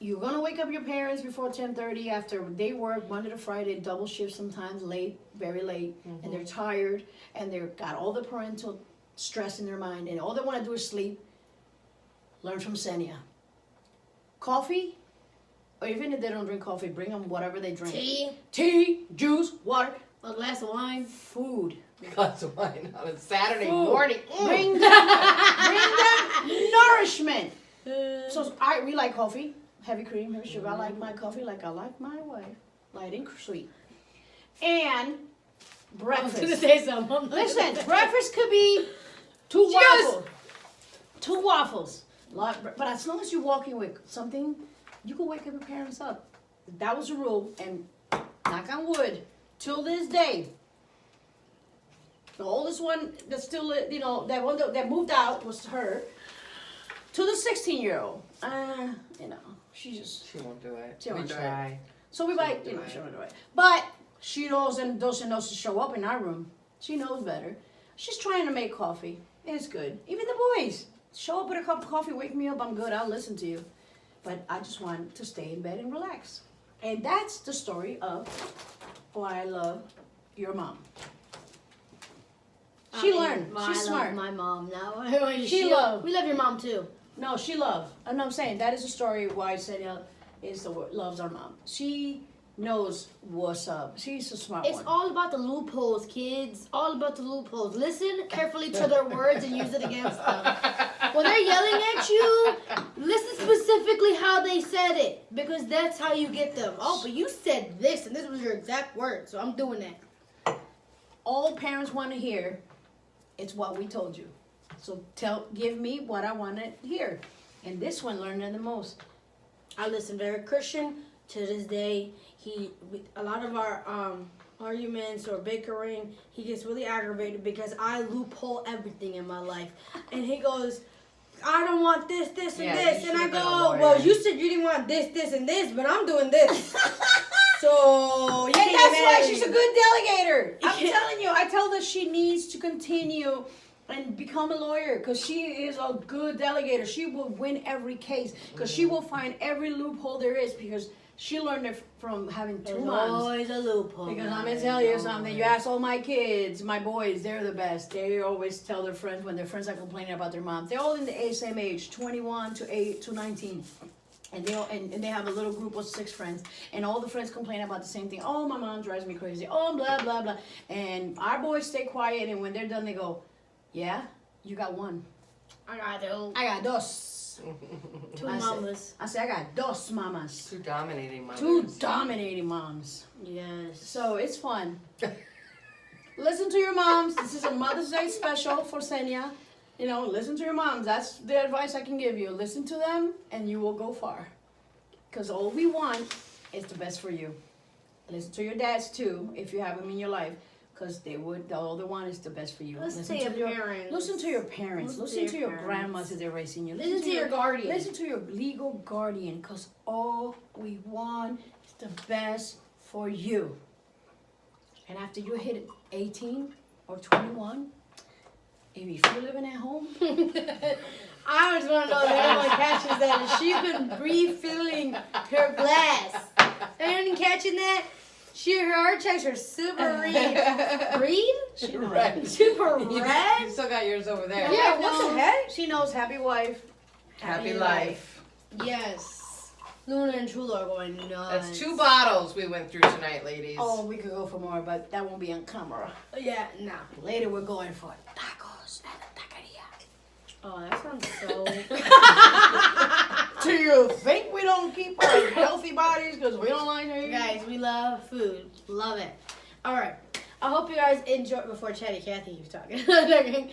You're gonna wake up your parents before 10:30 after they work Monday to Friday, double shift sometimes, late, very late, and they're tired and they've got all the parental stress in their mind and all they want to do is sleep. Learn from Senia. Coffee, or even if they don't drink coffee, bring them whatever they drink. Tea, juice, water, A glass of wine. food. Glass of wine on a Saturday Food. morning. Bring them nourishment. So we like coffee, heavy cream, heavy sugar. I like my coffee like I like my wife, light and sweet. And I was gonna breakfast. say something. Listen, breakfast could be two waffles. But as long as you're walking with something, you can wake up your parents up. That was the rule, and knock on wood, till this day. The oldest one that's still, that one that moved out was her. To the 16-year-old, she just. She won't do it. She We won't do it. try. So we might, do it. she won't do it. But she doesn't know to show up in our room. She knows better. She's trying to make coffee. It's good. Even the boys show up with a cup of coffee. Wake me up. I'm good. I'll listen to you. But I just want to stay in bed and relax. And that's the story of why I love your mom. She learned. She's smart. My mom now. She loved. We love your mom too. No, she loved. And I'm saying that is the story why Celia loves our mom. She knows what's up. She's a smart It's one. all about the loopholes, kids. All about the loopholes. Listen carefully to their words and use it against them. When they're yelling at you, listen specifically how they said it, because that's how you get them. Oh, but you said this, and this was your exact word, so I'm doing that. All parents want to hear, it's what we told you. So give me what I want to hear. And this one learned it the most. I listen very Christian to this day. A lot of our arguments or bickering, he gets really aggravated because I loophole everything in my life, and he goes, I don't want this, and Yeah, this, you and I should've been a go, lawyer. well, you said you didn't want this, and this, but I'm doing this. So And that's why she's a good. good delegator. I'm Yeah. telling you, I tell her she needs to continue and become a lawyer because she is a good delegator. She will win every case because she will find every loophole there is because she learned it from having two There's moms. always a loophole. Because I'm gonna tell you something. You ask all my kids, my boys, they're the best. They always tell their friends when their friends are complaining about their mom. They're all in the same age, 21 to 19. And they have a little group of 6 friends, and all the friends complain about the same thing. Oh, my mom drives me crazy. Oh, blah blah blah. And our boys stay quiet, and when they're done, they go, "Yeah, You got one. I got two. I got dos. Two I said- mamas. I say I got dos mamas. Two dominating mothers. Two dominating moms. Yes. So it's fun. Listen to your moms. This is a Mother's Day special for Senya. You know, listen to your moms. That's the advice I can give you. Listen to them and you will go far. Because all we want is the best for you. Listen to your dads too, if you have them in your life. Because all they want is the best for you. Listen to your parents. Listen to your parents. Listen to your grandmas if they're raising you. Listen to your guardian. Listen to your legal guardian. Because all we want is the best for you. And after you hit 18 or 21, if you're living at home, I just want to know if anyone catches that. And she's been refilling her glass. Anyone catching that? Her heart checks are super green? Red. Super You red? still got yours over there. yeah, what the heck? She knows happy wife. Happy life. Yes. Luna and Chulo are going nuts. That's 2 bottles we went through tonight, ladies. Oh, we could go for more, but that won't be on camera. Yeah, no. Later we're going for tacos and a taqueria. Oh, that sounds so... Do you think we don't keep our healthy bodies because we don't like to eat? Guys, we love food. Love it. All right. I hope you guys enjoyed... Before Chatty Cathy keeps talking. I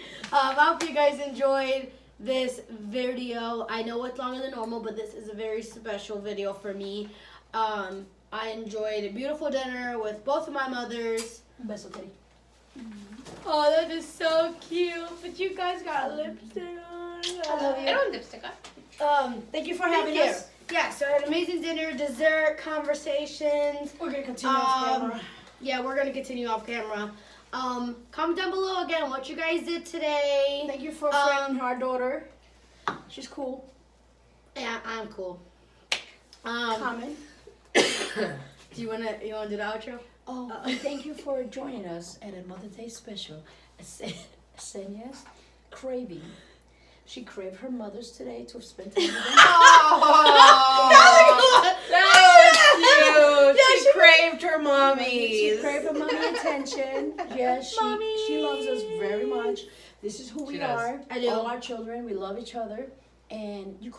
hope you guys enjoyed this video. I know it's longer than normal, but this is a very special video for me. I enjoyed a beautiful dinner with both of my mothers. Beso, Teddy. Oh, that is so cute. But you guys got lipstick on. I love you. I don't lipstick on. Thank you for having us. Yeah, so I had an amazing dinner, dessert, conversations. We're going to continue off camera. Yeah, we're going to continue off camera. Comment down below again what you guys did today. Thank you for friending our daughter. She's cool. Yeah, I'm cool. Comment. Do you wanna do the outro? Oh, and thank you for joining us at a Mother's Day special. Senya's craving. She craved her mother's today to spend time with them. Oh, that was cute. She craved her She mommies. craved her mommy attention. Yes, she loves us very much. This is who we She does. are. I do. All our children, we love each other. And you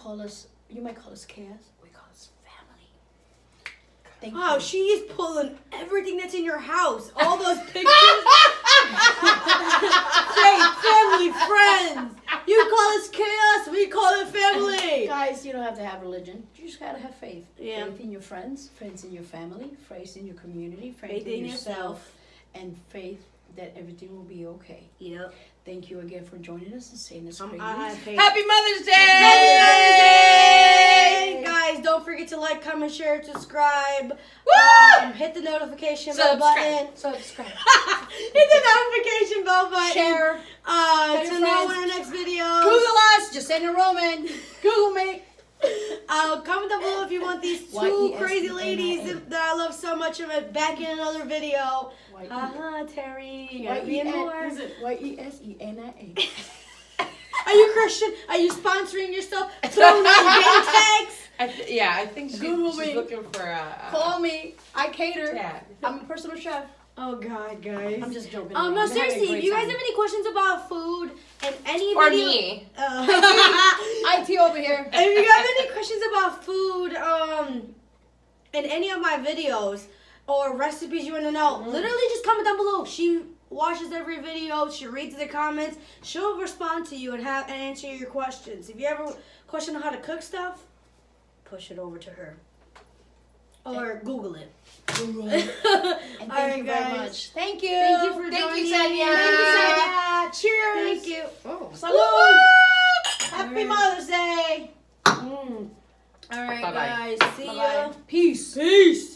might call us chaos. We call us family. Thank Wow, you. she is pulling everything that's in your house. All those pictures. Say, family, friends. You call us chaos, we call it family. Guys, you don't have to have religion. You just gotta have faith. Yeah. Faith in your friends, friends in your family, faith in your community, Faith in yourself. and faith that everything will be okay. Yep. Thank you again for joining us and saying this great I news. have faith. Happy Mother's Day! Happy Mother's Day! Guys, don't forget to like, comment, share, subscribe. Hit the notification bell button. Subscribe. Hit the notification bell button. Share. To your know friends. when our next video. Google us. Jasenia Roman. Google me. Comment down below if you want these two Y-E-S-E-N-I-A. crazy ladies that I love so much of it back in another video. Y-E- Terry. You gotta be in more. Y-E-S-E-N-I-A. Are you Christian? Are you sponsoring yourself? Throwing out game tags? I think Google she's me. looking for a Call me. I cater. tag. I'm a personal chef. Oh God, guys. I'm just joking. No, I'm having a seriously, great if you guys time. have any questions about food and any Or video, me. IT over here. if you have any questions about food, in any of my videos or recipes you want to know, literally just comment down below. She watches every video. She reads the comments. She'll respond to you and answer your questions. If you ever question on how to cook stuff, push it over to her. Or Google it. And All thank right, you very guys. much. Thank you. Thank you for Thank you, joining. Senya. Thank you, Senya. Cheers. Thank you. Oh. Salud. Happy Mother's Day. All right, Bye-bye. guys. See ya. Peace. Peace.